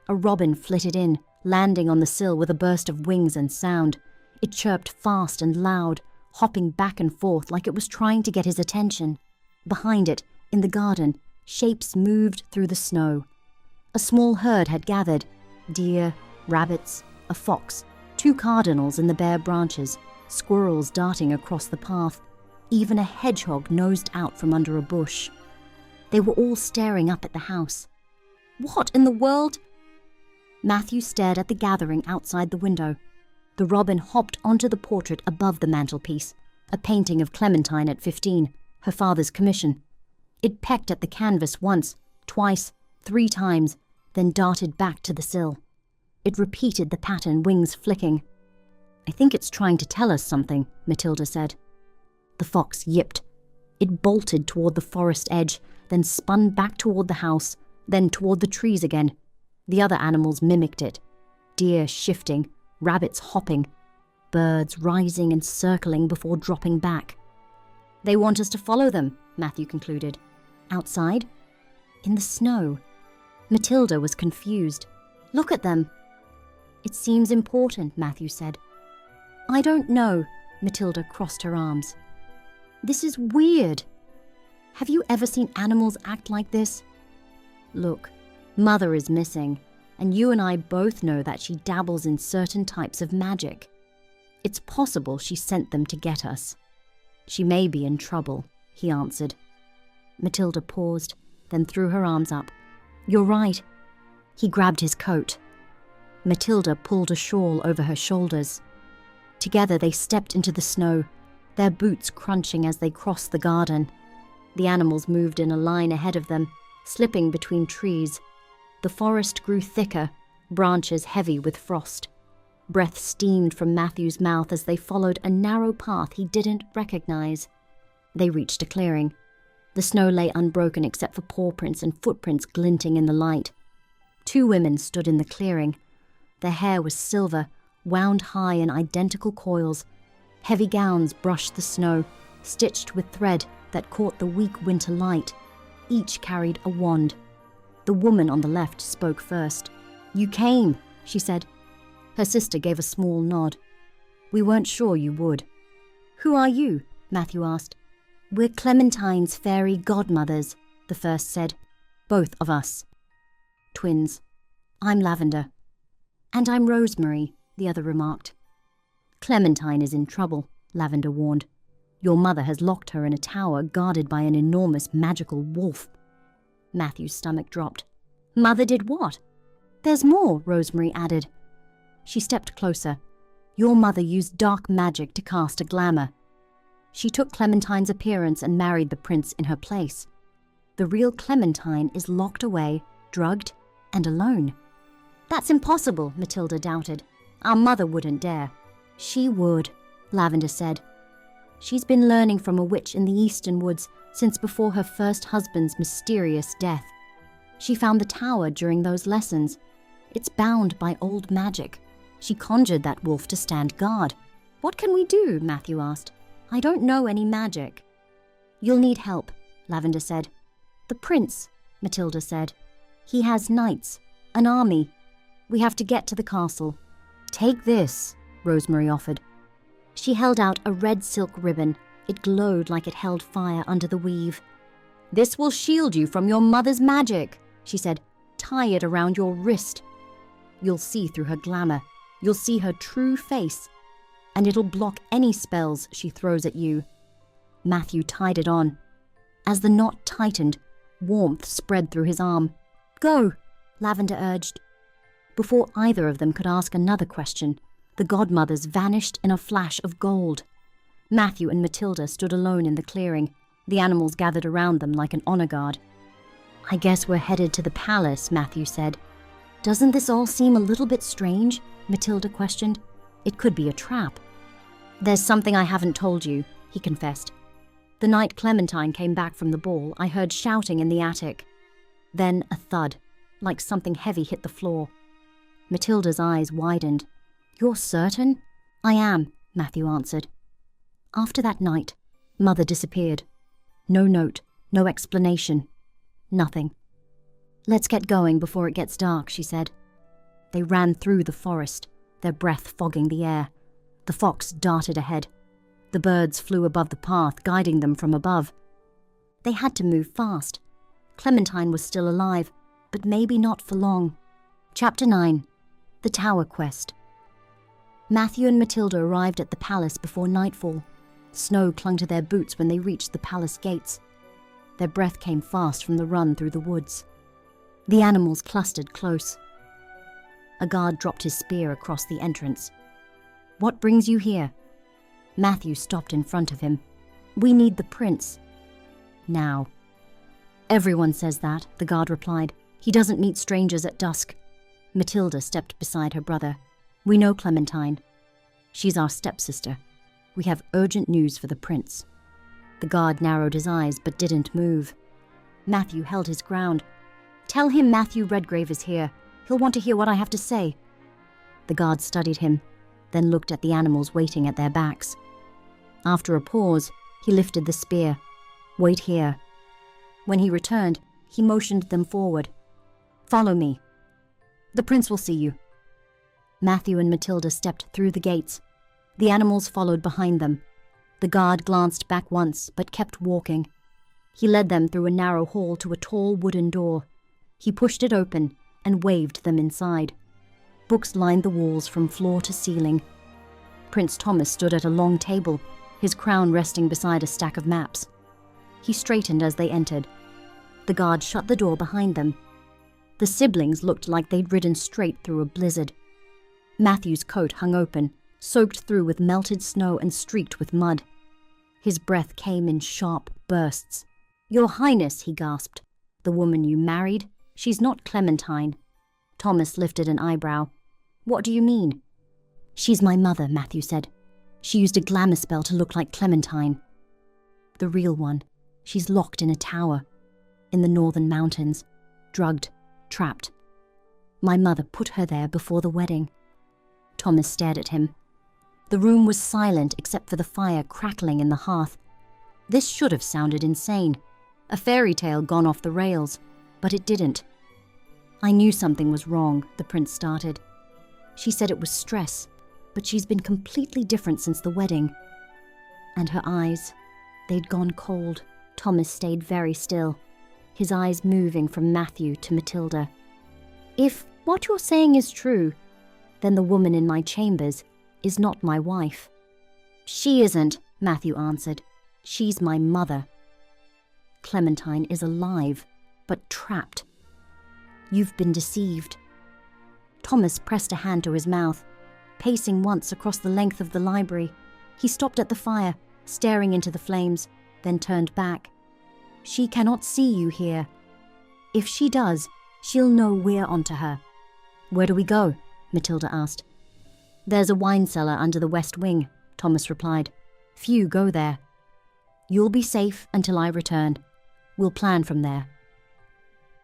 A robin flitted in, landing on the sill with a burst of wings and sound. It chirped fast and loud, hopping back and forth like it was trying to get his attention. Behind it, in the garden, shapes moved through the snow. A small herd had gathered. Deer, rabbits, a fox, 2 cardinals in the bare branches, squirrels darting across the path. Even a hedgehog nosed out from under a bush. They were all staring up at the house. "What in the world?" Matthew stared at the gathering outside the window. The robin hopped onto the portrait above the mantelpiece, a painting of Clementine at 15, her father's commission. It pecked at the canvas once, twice, 3 times, then darted back to the sill. It repeated the pattern, wings flicking. "I think it's trying to tell us something," Matilda said. The fox yipped. It bolted toward the forest edge, then spun back toward the house, then toward the trees again. The other animals mimicked it. Deer shifting, rabbits hopping, birds rising and circling before dropping back. "They want us to follow them," Matthew concluded. "Outside?" "In the snow." Matilda was confused. "Look at them." "It seems important," Matthew said. "I don't know." Matilda crossed her arms. "This is weird. Have you ever seen animals act like this? Look, Mother is missing, and you and I both know that she dabbles in certain types of magic. It's possible she sent them to get us. She may be in trouble," he answered. Matilda paused, then threw her arms up. "You're right." He grabbed his coat. Matilda pulled a shawl over her shoulders. Together they stepped into the snow, their boots crunching as they crossed the garden. The animals moved in a line ahead of them, slipping between trees. The forest grew thicker, branches heavy with frost. Breath steamed from Matthew's mouth as they followed a narrow path he didn't recognize. They reached a clearing. The snow lay unbroken except for paw prints and footprints glinting in the light. 2 women stood in the clearing. Their hair was silver, wound high in identical coils. Heavy gowns brushed the snow, stitched with thread that caught the weak winter light. Each carried a wand. The woman on the left spoke first. "You came," she said. Her sister gave a small nod. We weren't sure you would. Who are you? Matthew asked. We're Clementine's fairy godmothers, the first said. Both of us. Twins. I'm Lavender. And I'm Rosemary, the other remarked. Clementine is in trouble, Lavender warned. Your mother has locked her in a tower guarded by an enormous magical wolf. Matthew's stomach dropped. Mother did what? There's more, Rosemary added. She stepped closer. Your mother used dark magic to cast a glamour. She took Clementine's appearance and married the prince in her place. The real Clementine is locked away, drugged, and alone. That's impossible, Matilda doubted. Our mother wouldn't dare. She would, Lavender said. She's been learning from a witch in the eastern woods since before her first husband's mysterious death. She found the tower during those lessons. It's bound by old magic. She conjured that wolf to stand guard. What can we do? Matthew asked. I don't know any magic. You'll need help, Lavender said. The prince, Matilda said. He has knights, an army. We have to get to the castle. Take this, Rosemary offered. She held out a red silk ribbon. It glowed like it held fire under the weave. This will shield you from your mother's magic, she said. Tie it around your wrist. You'll see through her glamour. You'll see her true face. And it'll block any spells she throws at you. Matthew tied it on. As the knot tightened, warmth spread through his arm. Go, Lavender urged. Before either of them could ask another question, the godmothers vanished in a flash of gold. Matthew and Matilda stood alone in the clearing. The animals gathered around them like an honor guard. I guess we're headed to the palace, Matthew said. Doesn't this all seem a little bit strange? Matilda questioned. It could be a trap. There's something I haven't told you, he confessed. The night Clementine came back from the ball, I heard shouting in the attic. Then a thud, like something heavy hit the floor. Matilda's eyes widened. You're certain? I am, Matthew answered. After that night, Mother disappeared. No note, no explanation. Nothing. Let's get going before it gets dark, she said. They ran through the forest, their breath fogging the air. The fox darted ahead. The birds flew above the path, guiding them from above. They had to move fast. Clementine was still alive, but maybe not for long. Chapter 9. The Tower Quest. Matthew and Matilda arrived at the palace before nightfall. Snow clung to their boots when they reached the palace gates. Their breath came fast from the run through the woods. The animals clustered close. A guard dropped his spear across the entrance. What brings you here? Matthew stopped in front of him. We need the prince. Now. Everyone says that, the guard replied. He doesn't meet strangers at dusk. Matilda stepped beside her brother. We know Clementine. She's our stepsister. We have urgent news for the prince. The guard narrowed his eyes but didn't move. Matthew held his ground. Tell him Matthew Redgrave is here. He'll want to hear what I have to say. The guard studied him, then looked at the animals waiting at their backs. After a pause, he lifted the spear. Wait here. When he returned, he motioned them forward. Follow me. The prince will see you. Matthew and Matilda stepped through the gates. The animals followed behind them. The guard glanced back once, but kept walking. He led them through a narrow hall to a tall wooden door. He pushed it open and waved them inside. Books lined the walls from floor to ceiling. Prince Thomas stood at a long table, his crown resting beside a stack of maps. He straightened as they entered. The guard shut the door behind them. The siblings looked like they'd ridden straight through a blizzard. Matthew's coat hung open, soaked through with melted snow and streaked with mud. His breath came in sharp bursts. Your Highness, he gasped. The woman you married? She's not Clementine. Thomas lifted an eyebrow. What do you mean? She's my mother, Matthew said. She used a glamour spell to look like Clementine. The real one. She's locked in a tower. In the northern mountains. Drugged. Trapped. My mother put her there before the wedding. Thomas stared at him. The room was silent except for the fire crackling in the hearth. This should have sounded insane. A fairy tale gone off the rails. But it didn't. I knew something was wrong, the prince started. She said it was stress, but she's been completely different since the wedding. And her eyes, they'd gone cold. Thomas stayed very still, his eyes moving from Matthew to Matilda. If what you're saying is true, then the woman in my chambers is not my wife. She isn't, Matthew answered. She's my mother. Clementine is alive, but trapped. You've been deceived. Thomas pressed a hand to his mouth. Pacing once across the length of the library, he stopped at the fire, staring into the flames, then turned back. She cannot see you here. If she does, she'll know we're onto her. Where do we go? Matilda asked. There's a wine cellar under the west wing, Thomas replied. Few go there. You'll be safe until I return. We'll plan from there.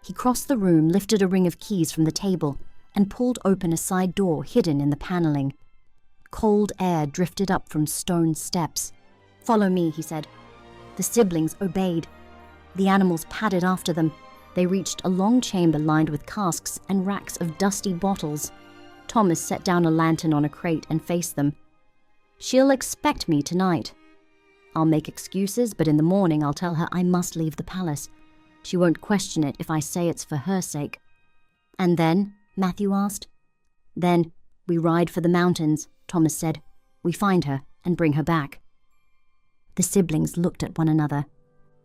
He crossed the room, lifted a ring of keys from the table, and pulled open a side door hidden in the paneling. Cold air drifted up from stone steps. Follow me, he said. The siblings obeyed. The animals padded after them. They reached a long chamber lined with casks and racks of dusty bottles. Thomas set down a lantern on a crate and faced them. She'll expect me tonight. I'll make excuses, but in the morning I'll tell her I must leave the palace. She won't question it if I say it's for her sake. And then? Matthew asked. Then we ride for the mountains, Thomas said. We find her and bring her back. The siblings looked at one another.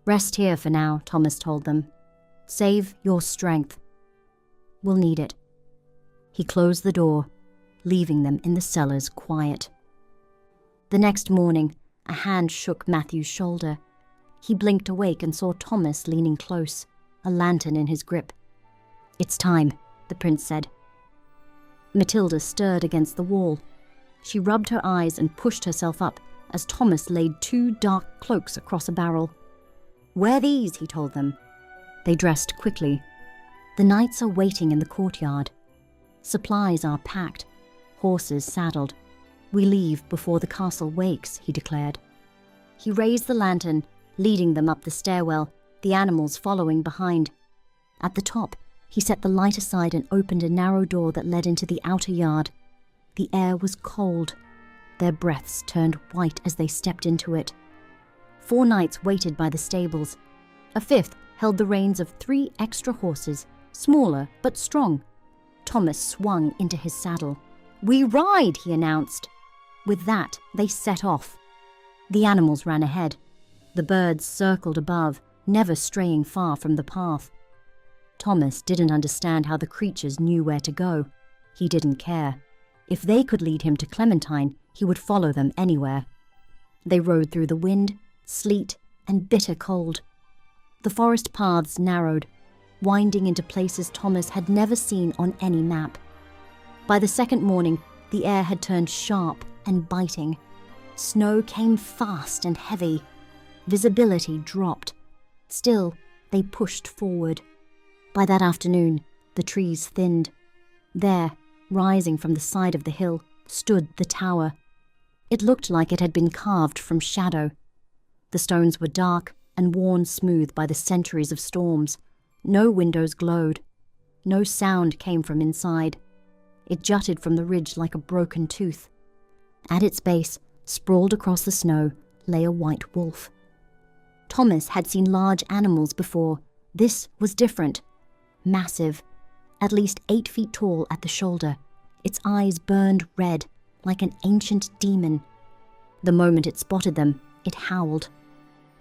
Rest here for now, Thomas told them. Save your strength. We'll need it. He closed the door, leaving them in the cellars quiet. The next morning, a hand shook Matthew's shoulder. He blinked awake and saw Thomas leaning close, a lantern in his grip. It's time, the prince said. Matilda stirred against the wall. She rubbed her eyes and pushed herself up as Thomas laid 2 dark cloaks across a barrel. Wear these, he told them. They dressed quickly. The knights are waiting in the courtyard. Supplies are packed, horses saddled. We leave before the castle wakes, he declared. He raised the lantern, leading them up the stairwell, the animals following behind. At the top, he set the light aside and opened a narrow door that led into the outer yard. The air was cold. Their breaths turned white as they stepped into it. 4 knights waited by the stables. A 5th held the reins of 3 extra horses, smaller but strong. Thomas swung into his saddle. We ride, he announced. With that, they set off. The animals ran ahead. The birds circled above, never straying far from the path. Thomas didn't understand how the creatures knew where to go. He didn't care. If they could lead him to Clementine, he would follow them anywhere. They rode through the wind, sleet, and bitter cold. The forest paths narrowed, winding into places Thomas had never seen on any map. By the second morning, the air had turned sharp and biting. Snow came fast and heavy. Visibility dropped. Still, they pushed forward. By that afternoon, the trees thinned. There, rising from the side of the hill, stood the tower. It looked like it had been carved from shadow. The stones were dark and worn smooth by the centuries of storms. No windows glowed. No sound came from inside. It jutted from the ridge like a broken tooth. At its base, sprawled across the snow, lay a white wolf. Thomas had seen large animals before. This was different. Massive, at least 8 feet tall at the shoulder. Its eyes burned red, like an ancient demon. The moment it spotted them, it howled.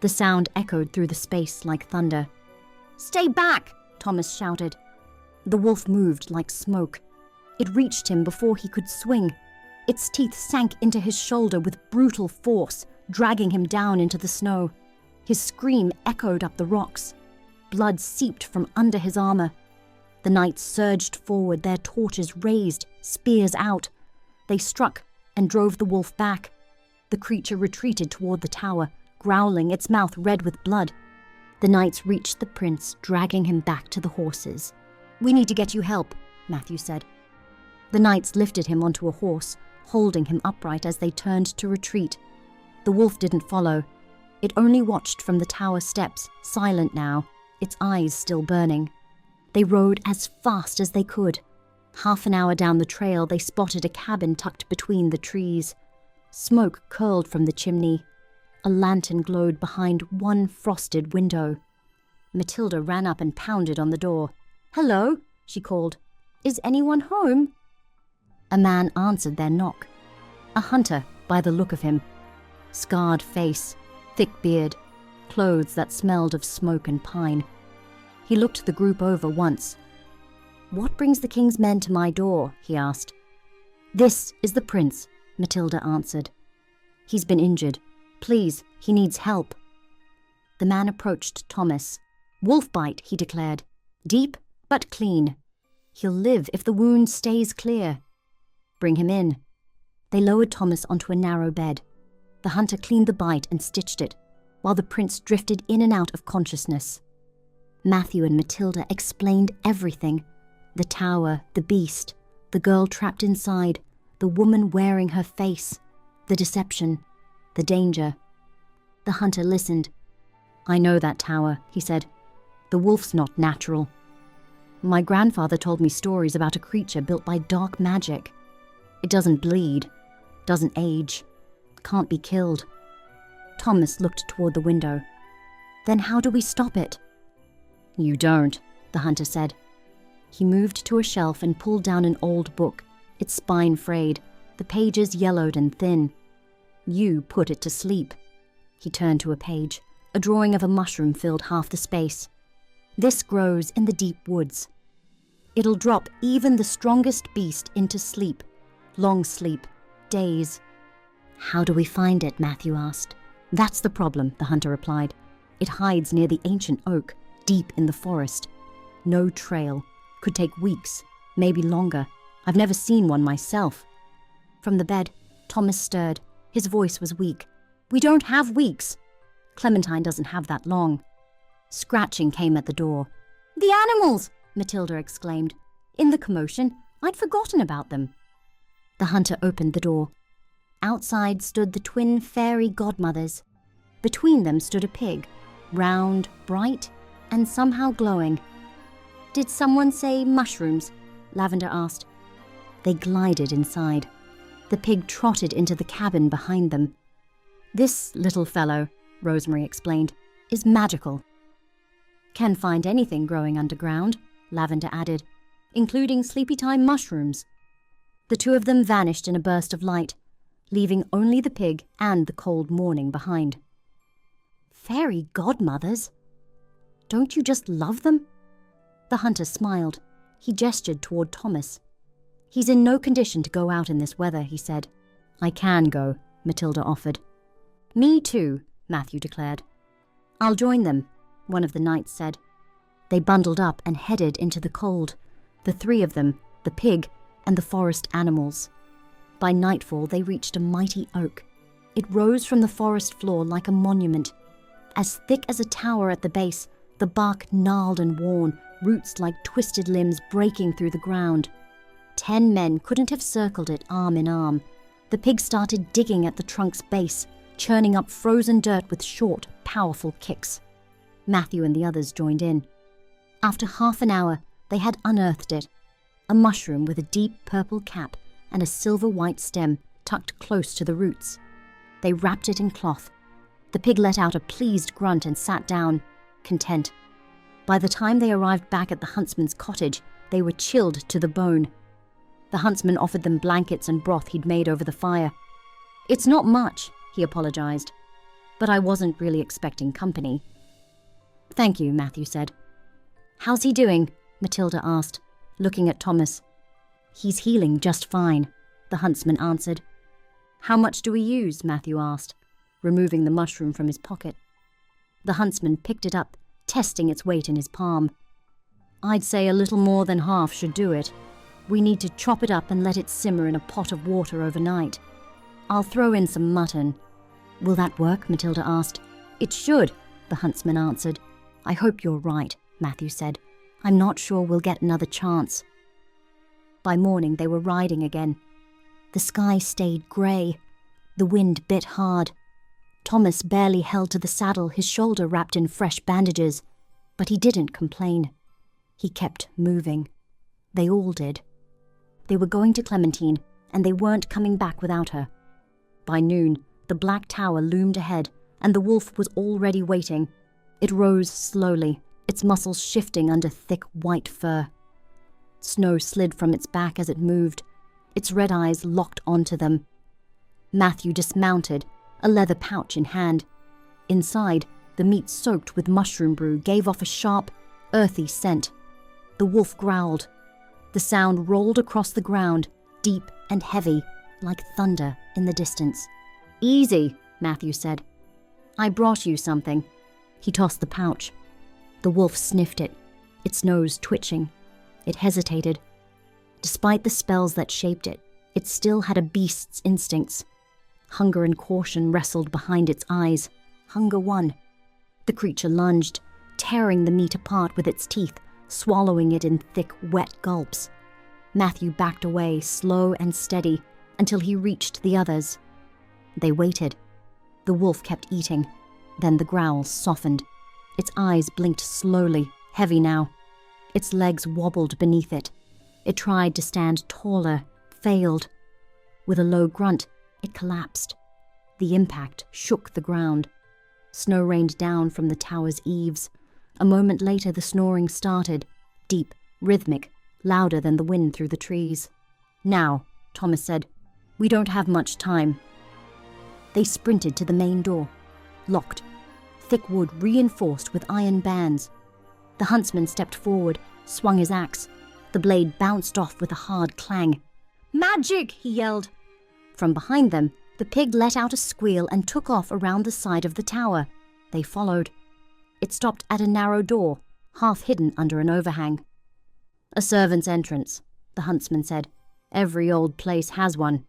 The sound echoed through the space like thunder. "Stay back!" Thomas shouted. The wolf moved like smoke. It reached him before he could swing. Its teeth sank into his shoulder with brutal force, dragging him down into the snow. His scream echoed up the rocks. Blood seeped from under his armor. The knights surged forward, their torches raised, spears out. They struck and drove the wolf back. The creature retreated toward the tower, growling, its mouth red with blood. The knights reached the prince, dragging him back to the horses. "We need to get you help," Matthew said. The knights lifted him onto a horse, holding him upright as they turned to retreat. The wolf didn't follow. It only watched from the tower steps, silent now, its eyes still burning. They rode as fast as they could. Half an hour down the trail, they spotted a cabin tucked between the trees. Smoke curled from the chimney. A lantern glowed behind one frosted window. Matilda ran up and pounded on the door. "Hello," she called. "Is anyone home?" A man answered their knock. A hunter, by the look of him. Scarred face, thick beard, clothes that smelled of smoke and pine. He looked the group over once. "What brings the king's men to my door?" he asked. "This is the prince," Matilda answered. "He's been injured. Please, he needs help." The man approached Thomas. "Wolf bite," he declared. "Deep, but clean. He'll live if the wound stays clear." "Bring him in." They lowered Thomas onto a narrow bed. The hunter cleaned the bite and stitched it, while the prince drifted in and out of consciousness. Matthew and Matilda explained everything. The tower, the beast, the girl trapped inside, the woman wearing her face, the deception, the danger. The hunter listened. "I know that tower," he said. "The wolf's not natural. My grandfather told me stories about a creature built by dark magic. It doesn't bleed, doesn't age, can't be killed." Thomas looked toward the window. "Then how do we stop it?" "You don't," the hunter said. He moved to a shelf and pulled down an old book, its spine frayed, the pages yellowed and thin. "You put it to sleep." He turned to a page. A drawing of a mushroom filled half the space. "This grows in the deep woods. It'll drop even the strongest beast into sleep, long sleep, days." "How do we find it?" Matthew asked. "That's the problem," the hunter replied. "It hides near the ancient oak, deep in the forest. No trail. Could take weeks, maybe longer. I've never seen one myself." From the bed, Thomas stirred. His voice was weak. "We don't have weeks. Clementine doesn't have that long." Scratching came at the door. "The animals!" Matilda exclaimed. In the commotion, I'd forgotten about them. The hunter opened the door. Outside stood the twin fairy godmothers. Between them stood a pig, round, bright, and somehow glowing. "Did someone say mushrooms?" Lavender asked. They glided inside. The pig trotted into the cabin behind them. "This little fellow," Rosemary explained, "is magical." "Can find anything growing underground," Lavender added, "including sleepy-time mushrooms." The two of them vanished in a burst of light, leaving only the pig and the cold morning behind. "Fairy godmothers? Don't you just love them?" The hunter smiled. He gestured toward Thomas. "He's in no condition to go out in this weather," he said. "I can go," Matilda offered. "Me too," Matthew declared. "I'll join them," one of the knights said. They bundled up and headed into the cold, the three of them, the pig, and the forest animals. By nightfall, they reached a mighty oak. It rose from the forest floor like a monument. As thick as a tower at the base, the bark gnarled and worn, roots like twisted limbs breaking through the ground. 10 men couldn't have circled it arm in arm. The pig started digging at the trunk's base, churning up frozen dirt with short, powerful kicks. Matthew and the others joined in. After half an hour, they had unearthed it. A mushroom with a deep purple cap and a silver-white stem tucked close to the roots. They wrapped it in cloth. The pig let out a pleased grunt and sat down, content. By the time they arrived back at the huntsman's cottage, they were chilled to the bone. The huntsman offered them blankets and broth he'd made over the fire. "It's not much," he apologized, "but I wasn't really expecting company." "Thank you," Matthew said. "How's he doing?" Matilda asked, looking at Thomas. "He's healing just fine," the huntsman answered. "How much do we use?" Matthew asked, removing the mushroom from his pocket. The huntsman picked it up, testing its weight in his palm. "I'd say a little more than half should do it. We need to chop it up and let it simmer in a pot of water overnight. I'll throw in some mutton." "Will that work?" Matilda asked. "It should," the huntsman answered. "I hope you're right," Matthew said. "I'm not sure we'll get another chance." By morning they were riding again. The sky stayed grey. The wind bit hard. Thomas barely held to the saddle, his shoulder wrapped in fresh bandages, but he didn't complain. He kept moving. They all did. They were going to Clementine, and they weren't coming back without her. By noon, the black tower loomed ahead, and the wolf was already waiting. It rose slowly, its muscles shifting under thick white fur. Snow slid from its back as it moved, its red eyes locked onto them. Matthew dismounted, a leather pouch in hand. Inside, the meat soaked with mushroom brew gave off a sharp, earthy scent. The wolf growled. The sound rolled across the ground, deep and heavy, like thunder in the distance. "Easy," Matthew said. "I brought you something." He tossed the pouch. The wolf sniffed it, its nose twitching. It hesitated. Despite the spells that shaped it, it still had a beast's instincts. Hunger and caution wrestled behind its eyes. Hunger won. The creature lunged, tearing the meat apart with its teeth, swallowing it in thick, wet gulps. Matthew backed away, slow and steady, until he reached the others. They waited. The wolf kept eating. Then the growls softened. Its eyes blinked slowly, heavy now. Its legs wobbled beneath it. It tried to stand taller, failed. With a low grunt, it collapsed. The impact shook the ground. Snow rained down from the tower's eaves. A moment later, the snoring started, deep, rhythmic, louder than the wind through the trees. "Now," Thomas said, "we don't have much time." They sprinted to the main door. Locked. Thick wood reinforced with iron bands. The huntsman stepped forward, swung his axe. The blade bounced off with a hard clang. "Magic!" he yelled. From behind them, the pig let out a squeal and took off around the side of the tower. They followed. It stopped at a narrow door, half hidden under an overhang. "A servant's entrance," the huntsman said. "Every old place has one.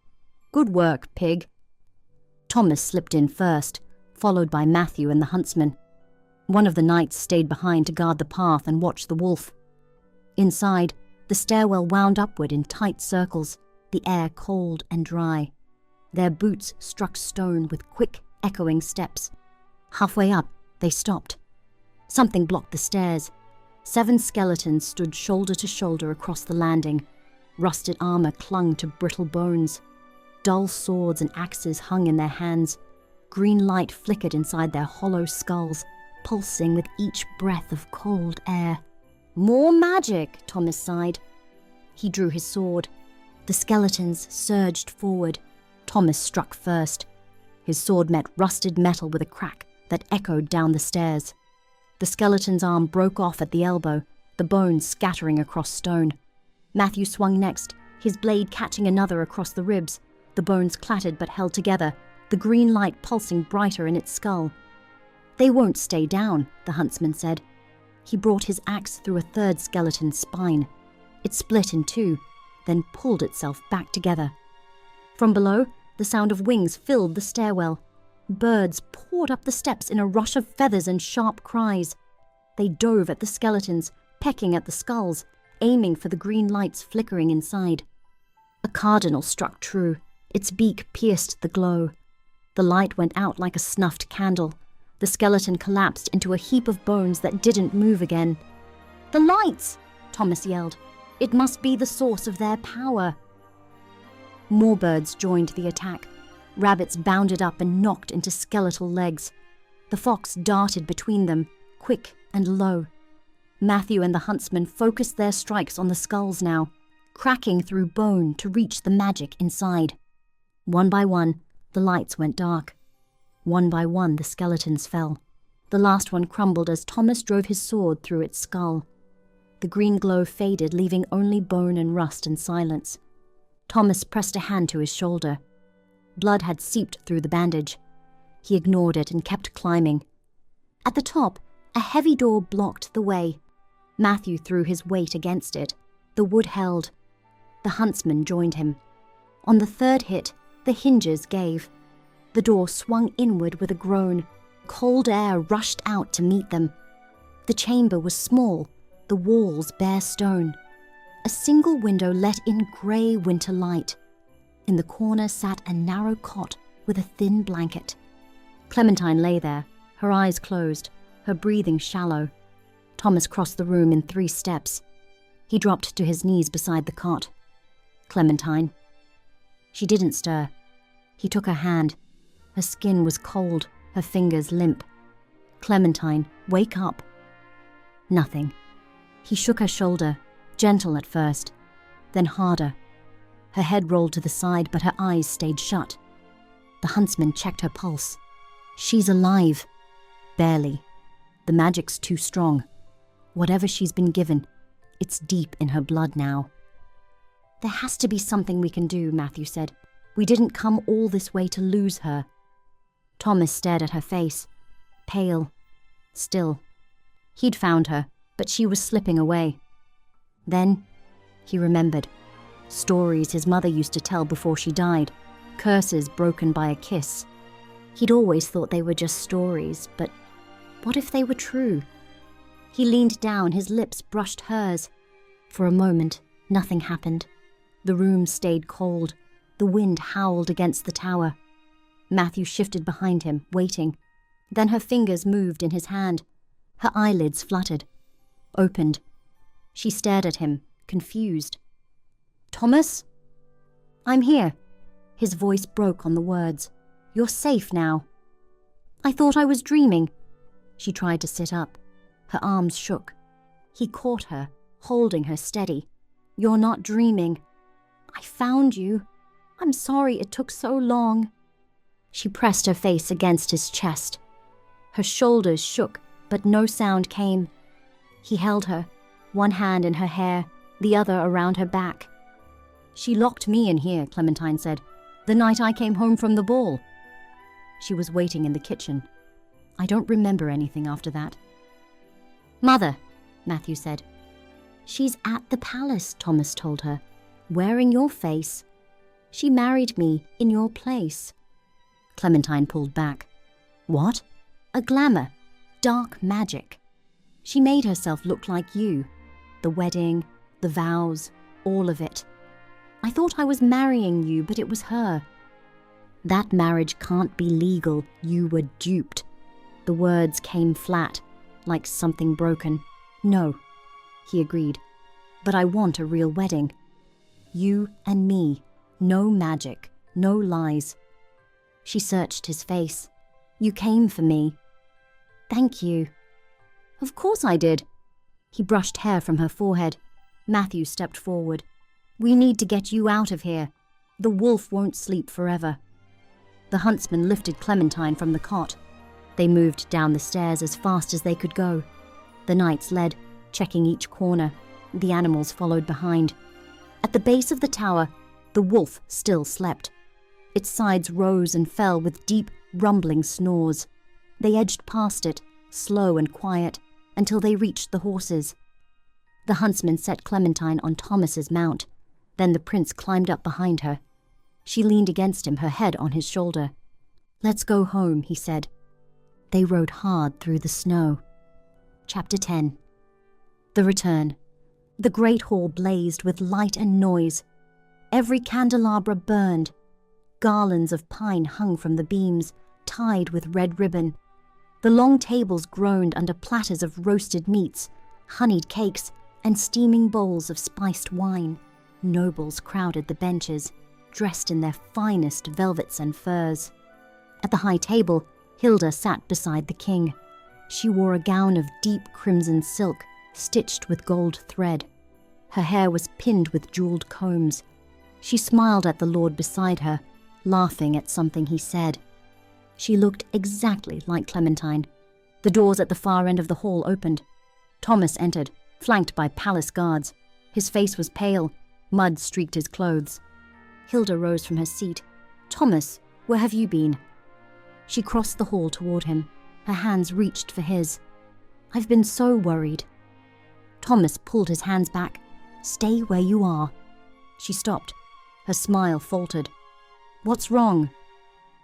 Good work, pig." Thomas slipped in first, followed by Matthew and the huntsman. One of the knights stayed behind to guard the path and watch the wolf. Inside, the stairwell wound upward in tight circles, the air cold and dry. Their boots struck stone with quick, echoing steps. Halfway up, they stopped. Something blocked the stairs. 7 skeletons stood shoulder to shoulder across the landing. Rusted armor clung to brittle bones. Dull swords and axes hung in their hands. Green light flickered inside their hollow skulls, pulsing with each breath of cold air. "More magic," Thomas sighed. He drew his sword. The skeletons surged forward. Thomas struck first. His sword met rusted metal with a crack that echoed down the stairs. The skeleton's arm broke off at the elbow, the bones scattering across stone. Matthew swung next, his blade catching another across the ribs. The bones clattered but held together, the green light pulsing brighter in its skull. "They won't stay down," the huntsman said. He brought his axe through a third skeleton's spine. It split in two, then pulled itself back together. From below, the sound of wings filled the stairwell. Birds poured up the steps in a rush of feathers and sharp cries. They dove at the skeletons, pecking at the skulls, aiming for the green lights flickering inside. A cardinal struck true. Its beak pierced the glow. The light went out like a snuffed candle. The skeleton collapsed into a heap of bones that didn't move again. "The lights!" Thomas yelled. "It must be the source of their power." More birds joined the attack. Rabbits bounded up and knocked into skeletal legs. The fox darted between them, quick and low. Matthew and the huntsman focused their strikes on the skulls now, cracking through bone to reach the magic inside. One by one, the lights went dark. One by one, the skeletons fell. The last one crumbled as Thomas drove his sword through its skull. The green glow faded, leaving only bone and rust and silence. Thomas pressed a hand to his shoulder. Blood had seeped through the bandage. He ignored it and kept climbing. At the top, a heavy door blocked the way. Matthew threw his weight against it. The wood held. The huntsman joined him. On the third hit, the hinges gave. The door swung inward with a groan. Cold air rushed out to meet them. The chamber was small, the walls bare stone. A single window let in grey winter light. In the corner sat a narrow cot with a thin blanket. Clementine lay there, her eyes closed, her breathing shallow. Thomas crossed the room in 3 steps. He dropped to his knees beside the cot. "Clementine." She didn't stir. He took her hand. Her skin was cold, her fingers limp. "Clementine, wake up." Nothing. He shook her shoulder, gentle at first, then harder. Her head rolled to the side, but her eyes stayed shut. The huntsman checked her pulse. "She's alive." "Barely. The magic's too strong. Whatever she's been given, it's deep in her blood now." "There has to be something we can do," Matthew said. "We didn't come all this way to lose her." Thomas stared at her face, pale, still. He'd found her, but she was slipping away. Then he remembered. Stories his mother used to tell before she died, curses broken by a kiss. He'd always thought they were just stories, but what if they were true? He leaned down, his lips brushed hers. For a moment, nothing happened. The room stayed cold. The wind howled against the tower. Matthew shifted behind him, waiting. Then her fingers moved in his hand. Her eyelids fluttered, opened. She stared at him, confused. "Thomas?" "I'm here." His voice broke on the words. "You're safe now." "I thought I was dreaming." She tried to sit up. Her arms shook. He caught her, holding her steady. "You're not dreaming. I found you. I'm sorry it took so long." She pressed her face against his chest. Her shoulders shook, but no sound came. He held her, one hand in her hair, the other around her back. "She locked me in here," Clementine said, "the night I came home from the ball." She was waiting in the kitchen. "I don't remember anything after that." "Mother," Matthew said. "She's at the palace," Thomas told her, "wearing your face. She married me in your place." Clementine pulled back. "What?" "A glamour. Dark magic. She made herself look like you. The wedding, the vows, all of it. I thought I was marrying you, but it was her. That marriage can't be legal. You were duped." The words came flat, like something broken. "No," he agreed, "but I want a real wedding. You and me. No magic, no lies." She searched his face. "You came for me." "Thank you." "Of course I did." He brushed hair from her forehead. Matthew stepped forward. "We need to get you out of here. The wolf won't sleep forever." The huntsman lifted Clementine from the cot. They moved down the stairs as fast as they could go. The knights led, checking each corner. The animals followed behind. At the base of the tower, the wolf still slept. Its sides rose and fell with deep, rumbling snores. They edged past it, slow and quiet, until they reached the horses. The huntsman set Clementine on Thomas's mount. Then the prince climbed up behind her. She leaned against him, her head on his shoulder. "Let's go home," he said. They rode hard through the snow. Chapter 10. The Return. The great hall blazed with light and noise. Every candelabra burned. Garlands of pine hung from the beams, tied with red ribbon. The long tables groaned under platters of roasted meats, honeyed cakes, and steaming bowls of spiced wine. Nobles crowded the benches, dressed in their finest velvets and furs. At the high table, Hilda sat beside the king. She wore a gown of deep crimson silk, stitched with gold thread. Her hair was pinned with jeweled combs. She smiled at the lord beside her, laughing at something he said. She looked exactly like Clementine. The doors at the far end of the hall opened. Thomas entered, flanked by palace guards. His face was pale. Mud streaked his clothes. Hilda rose from her seat. "Thomas, where have you been?" She crossed the hall toward him. Her hands reached for his. "I've been so worried." Thomas pulled his hands back. "Stay where you are." She stopped. Her smile faltered. "What's wrong?"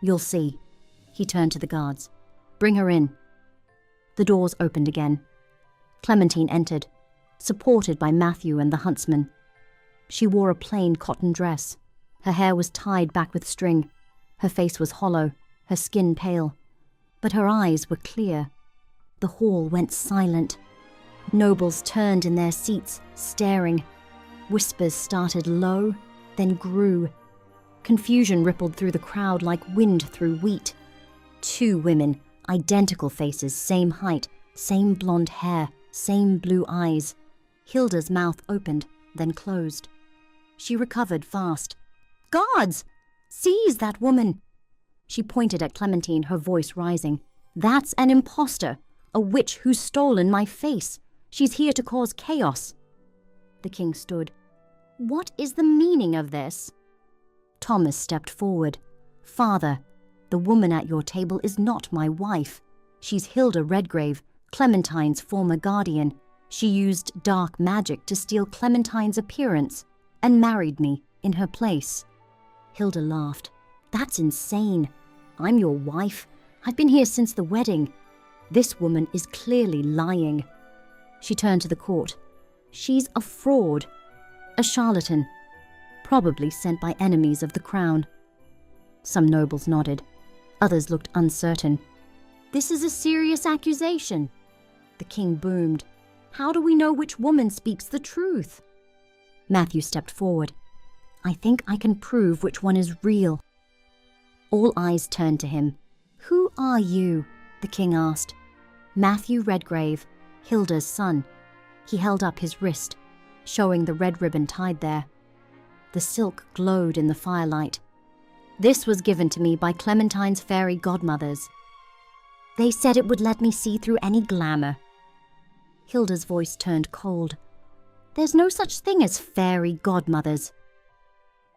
"You'll see." He turned to the guards. "Bring her in." The doors opened again. Clementine entered, supported by Matthew and the huntsman. She wore a plain cotton dress. Her hair was tied back with string. Her face was hollow, her skin pale. But her eyes were clear. The hall went silent. Nobles turned in their seats, staring. Whispers started low, then grew. Confusion rippled through the crowd like wind through wheat. 2 women, identical faces, same height, same blonde hair, same blue eyes. Hilda's mouth opened, then closed. She recovered fast. "Guards! Seize that woman!" She pointed at Clementine, her voice rising. "That's an impostor, a witch who's stolen my face. She's here to cause chaos." The king stood. "What is the meaning of this?" Thomas stepped forward. "Father, the woman at your table is not my wife. She's Hilda Redgrave, Clementine's former guardian. She used dark magic to steal Clementine's appearance and married me in her place." Hilda laughed. "That's insane. I'm your wife. I've been here since the wedding. This woman is clearly lying." She turned to the court. "She's a fraud, a charlatan, probably sent by enemies of the crown." Some nobles nodded. Others looked uncertain. "This is a serious accusation." The king boomed. "How do we know which woman speaks the truth?" Matthew stepped forward. "I think I can prove which one is real." All eyes turned to him. "Who are you?" the king asked. "Matthew Redgrave, Hilda's son." He held up his wrist, showing the red ribbon tied there. The silk glowed in the firelight. "This was given to me by Clementine's fairy godmothers. They said it would let me see through any glamour." Hilda's voice turned cold. "There's no such thing as fairy godmothers."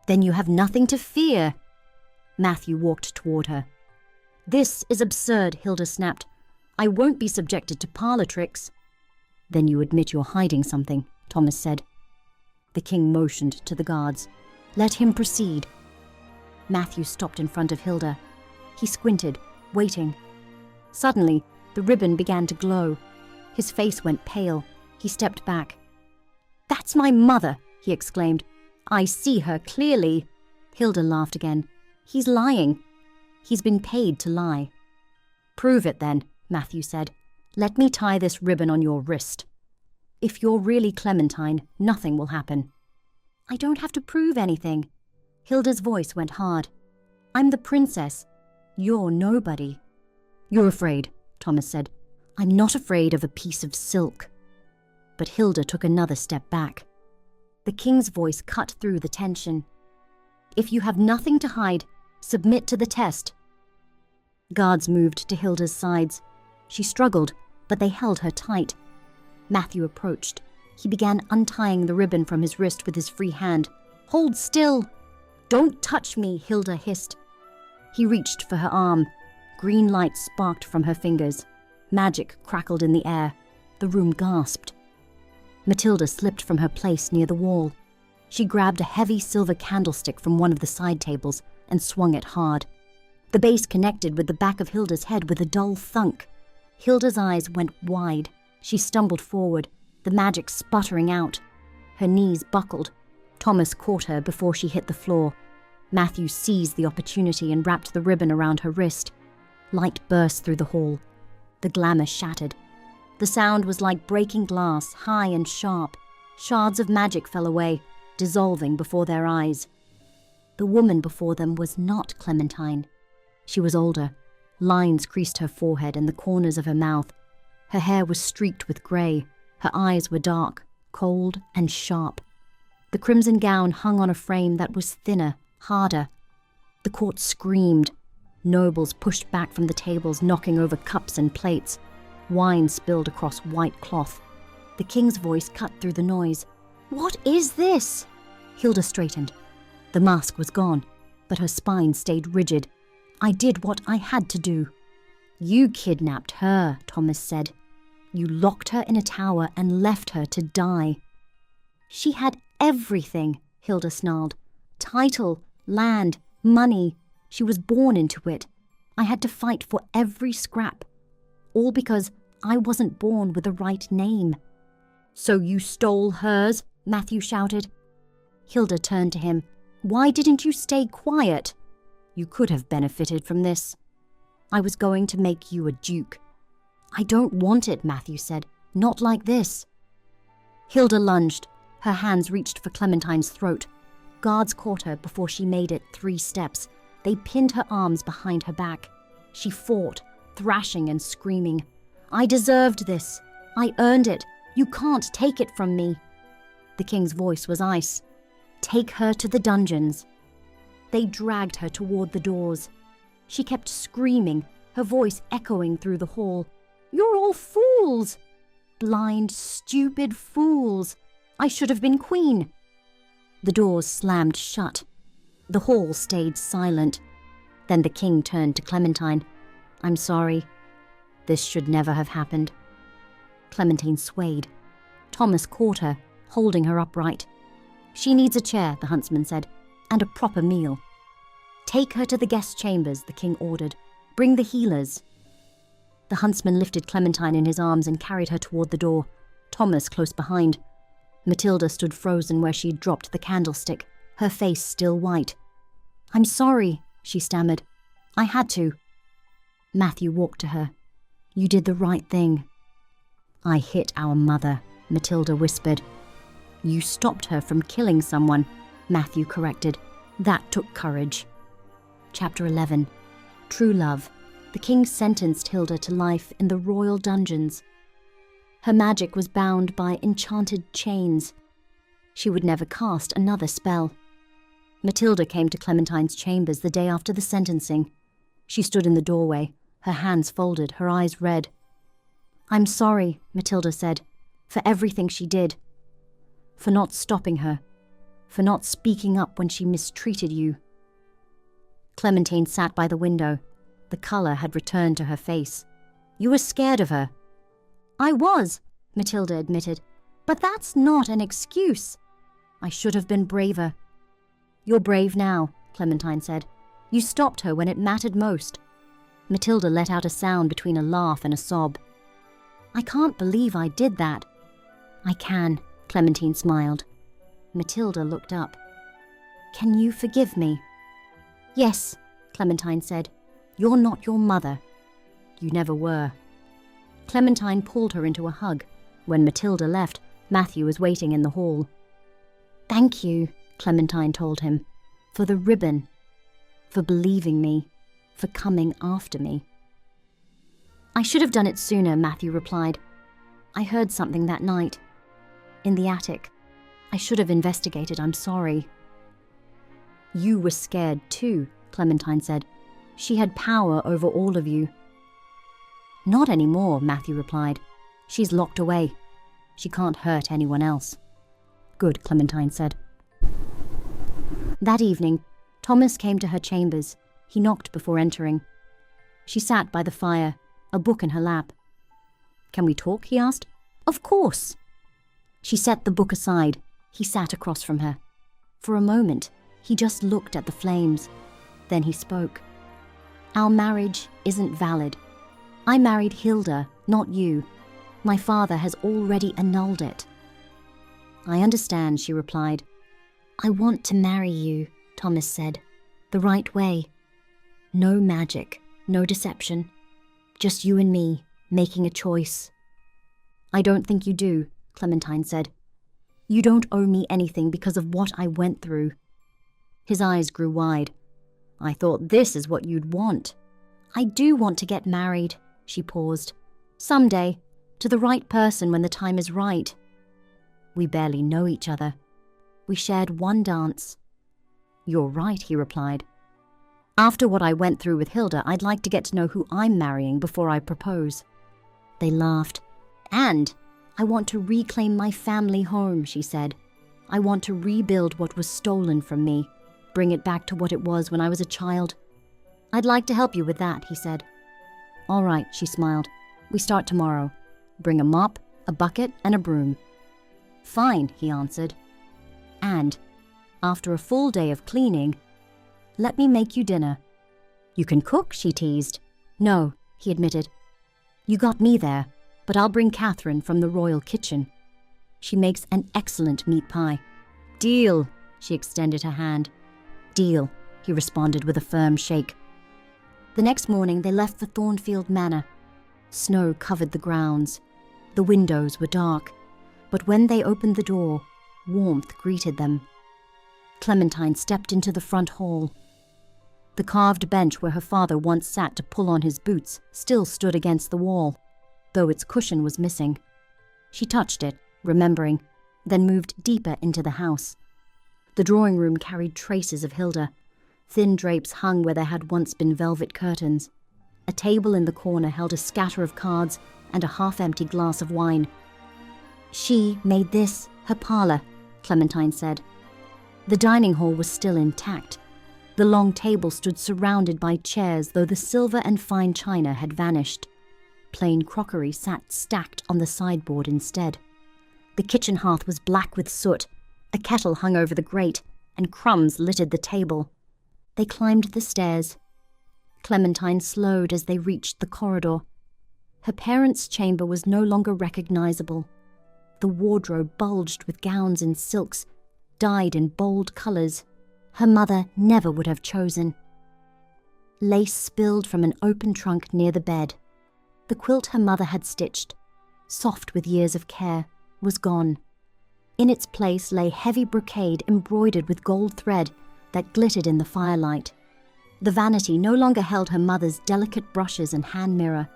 "Then you have nothing to fear." Matthew walked toward her. "This is absurd," Hilda snapped. "I won't be subjected to parlor tricks." "Then you admit you're hiding something," Thomas said. The king motioned to the guards. "Let him proceed." Matthew stopped in front of Hilda. He squinted, waiting. Suddenly, the ribbon began to glow. His face went pale. He stepped back. "That's my mother!" he exclaimed. "I see her clearly." Hilda laughed again. "He's lying. He's been paid to lie." "Prove it then," Matthew said. "Let me tie this ribbon on your wrist. If you're really Clementine, nothing will happen." "I don't have to prove anything." Hilda's voice went hard. "I'm the princess. You're nobody." "You're afraid," Thomas said. "I'm not afraid of a piece of silk." But Hilda took another step back. The king's voice cut through the tension. "If you have nothing to hide, submit to the test." Guards moved to Hilda's sides. She struggled, but they held her tight. Matthew approached. He began untying the ribbon from his wrist with his free hand. "Hold still!" "Don't touch me," Hilda hissed. He reached for her arm. Green light sparked from her fingers. Magic crackled in the air. The room gasped. Matilda slipped from her place near the wall. She grabbed a heavy silver candlestick from one of the side tables and swung it hard. The base connected with the back of Hilda's head with a dull thunk. Hilda's eyes went wide. She stumbled forward, the magic sputtering out. Her knees buckled. Thomas caught her before she hit the floor. Matthew seized the opportunity and wrapped the ribbon around her wrist. Light burst through the hall. The glamour shattered. The sound was like breaking glass, high and sharp. Shards of magic fell away, dissolving before their eyes. The woman before them was not Clementine. She was older. Lines creased her forehead and the corners of her mouth. Her hair was streaked with grey. Her eyes were dark, cold and sharp. The crimson gown hung on a frame that was thinner, harder. The court screamed. Nobles pushed back from the tables, knocking over cups and plates. Wine spilled across white cloth. The king's voice cut through the noise. "What is this?" Hilda straightened. The mask was gone, but her spine stayed rigid. "I did what I had to do." "You kidnapped her," Thomas said. "You locked her in a tower and left her to die." "She had everything," Hilda snarled. "Title, land, money. She was born into it. I had to fight for every scrap. All because I wasn't born with the right name." "So you stole hers?" Matthew shouted. Hilda turned to him. "Why didn't you stay quiet? You could have benefited from this. I was going to make you a duke." "I don't want it," Matthew said. "Not like this." Hilda lunged. Her hands reached for Clementine's throat. Guards caught her before she made it 3 steps. They pinned her arms behind her back. She fought, thrashing and screaming. "I deserved this. I earned it. You can't take it from me." The king's voice was ice. "Take her to the dungeons." They dragged her toward the doors. She kept screaming, her voice echoing through the hall. "You're all fools! Blind, stupid fools! I should have been queen." The doors slammed shut. The hall stayed silent. Then the king turned to Clementine. "I'm sorry. This should never have happened." Clementine swayed. Thomas caught her, holding her upright. "She needs a chair," the huntsman said, "and a proper meal." "Take her to the guest chambers," the king ordered. "Bring the healers." The huntsman lifted Clementine in his arms and carried her toward the door, Thomas close behind. Matilda stood frozen where she'd dropped the candlestick, her face still white. "I'm sorry," she stammered. "I had to." Matthew walked to her. "You did the right thing." "I hit our mother," Matilda whispered. "You stopped her from killing someone," Matthew corrected. "That took courage." Chapter 11. True Love. The king sentenced Hilda to life in the royal dungeons. Her magic was bound by enchanted chains. She would never cast another spell. Matilda came to Clementine's chambers the day after the sentencing. She stood in the doorway, her hands folded, her eyes red. "I'm sorry," Matilda said, "for everything she did. For not stopping her. For not speaking up when she mistreated you." Clementine sat by the window. The colour had returned to her face. "You were scared of her." "I was," Matilda admitted, "but that's not an excuse. I should have been braver." "You're brave now," Clementine said. "You stopped her when it mattered most." Matilda let out a sound between a laugh and a sob. "I can't believe I did that." "I can," Clementine smiled. Matilda looked up. "Can you forgive me?" "Yes," Clementine said. "You're not your mother." "You never were." Clementine pulled her into a hug. When Matilda left, Matthew was waiting in the hall. "Thank you," Clementine told him, "for the ribbon, for believing me, for coming after me." "I should have done it sooner," Matthew replied. "I heard something that night. In the attic. I should have investigated. I'm sorry." "You were scared too," Clementine said. "She had power over all of you." "Not anymore," Matthew replied. "She's locked away. She can't hurt anyone else." "Good," Clementine said. That evening, Thomas came to her chambers. He knocked before entering. She sat by the fire, a book in her lap. "Can we talk?" he asked. "Of course." She set the book aside. He sat across from her. For a moment, he just looked at the flames. Then he spoke. "Our marriage isn't valid. I married Hilda, not you. My father has already annulled it." "I understand," she replied. "I want to marry you," Thomas said. "The right way. No magic, no deception. Just you and me, making a choice." "I don't think you do," Clementine said. "You don't owe me anything because of what I went through." His eyes grew wide. "I thought this is what you'd want." "I do want to get married," she paused. "Someday, to the right person when the time is right." "We barely know each other. We shared one dance." "You're right," he replied. "After what I went through with Hilda, I'd like to get to know who I'm marrying before I propose." They laughed. "And I want to reclaim my family home," she said. "I want to rebuild what was stolen from me, bring it back to what it was when I was a child." "I'd like to help you with that," he said. "All right," she smiled. "We start tomorrow. Bring a mop, a bucket, and a broom." "Fine," he answered. "And, after a full day of cleaning, let me make you dinner." "You can cook," she teased. "No," he admitted. "You got me there, but I'll bring Catherine from the royal kitchen. She makes an excellent meat pie." "Deal," she extended her hand. "Deal," he responded with a firm shake. The next morning they left for Thornfield Manor. Snow covered the grounds. The windows were dark, but when they opened the door, warmth greeted them. Clementine stepped into the front hall. The carved bench where her father once sat to pull on his boots still stood against the wall, though its cushion was missing. She touched it, remembering, then moved deeper into the house. The drawing room carried traces of Hilda. Thin drapes hung where there had once been velvet curtains. A table in the corner held a scatter of cards and a half-empty glass of wine. She made this her parlour, Clementine said. The dining hall was still intact. The long table stood surrounded by chairs, though the silver and fine china had vanished. Plain crockery sat stacked on the sideboard instead. The kitchen hearth was black with soot. A kettle hung over the grate, and crumbs littered the table. They climbed the stairs. Clementine slowed as they reached the corridor. Her parents' chamber was no longer recognizable. The wardrobe bulged with gowns and silks, dyed in bold colors her mother never would have chosen. Lace spilled from an open trunk near the bed. The quilt her mother had stitched, soft with years of care, was gone. In its place lay heavy brocade embroidered with gold thread that glittered in the firelight. The vanity no longer held her mother's delicate brushes and hand mirror.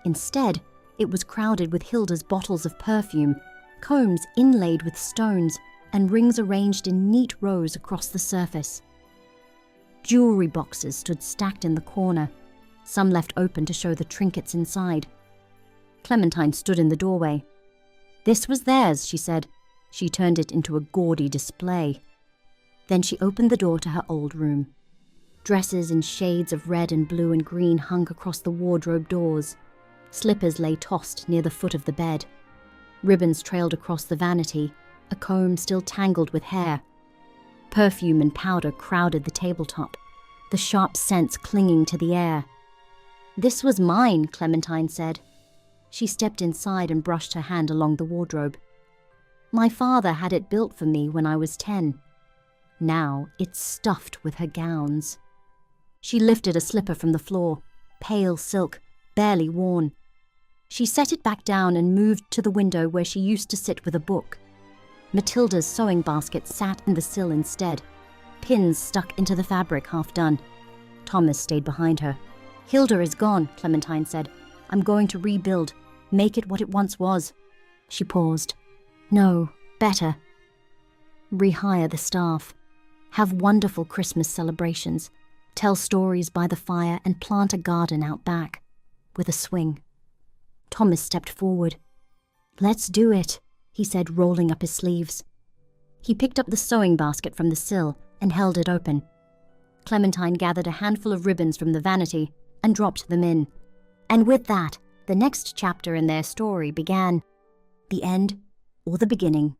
Instead, it was crowded with Hilda's bottles of perfume, combs inlaid with stones, and rings arranged in neat rows across the surface. Jewelry boxes stood stacked in the corner, some left open to show the trinkets inside. Clementine stood in the doorway. This was theirs, she said. She turned it into a gaudy display. Then she opened the door to her old room. Dresses in shades of red and blue and green hung across the wardrobe doors. Slippers lay tossed near the foot of the bed. Ribbons trailed across the vanity, a comb still tangled with hair. Perfume and powder crowded the tabletop, the sharp scents clinging to the air. This was mine, Clementine said. She stepped inside and brushed her hand along the wardrobe. My father had it built for me when I was 10. Now it's stuffed with her gowns. She lifted a slipper from the floor, pale silk, barely worn. She set it back down and moved to the window where she used to sit with a book. Matilda's sewing basket sat in the sill instead, pins stuck into the fabric half done. Thomas stayed behind her. Hilda is gone, Clementine said. I'm going to rebuild, make it what it once was. She paused. No, better. Rehire the staff. Have wonderful Christmas celebrations. Tell stories by the fire and plant a garden out back, with a swing. Thomas stepped forward. Let's do it, he said, rolling up his sleeves. He picked up the sewing basket from the sill and held it open. Clementine gathered a handful of ribbons from the vanity and dropped them in. And with that, the next chapter in their story began. The end or the beginning.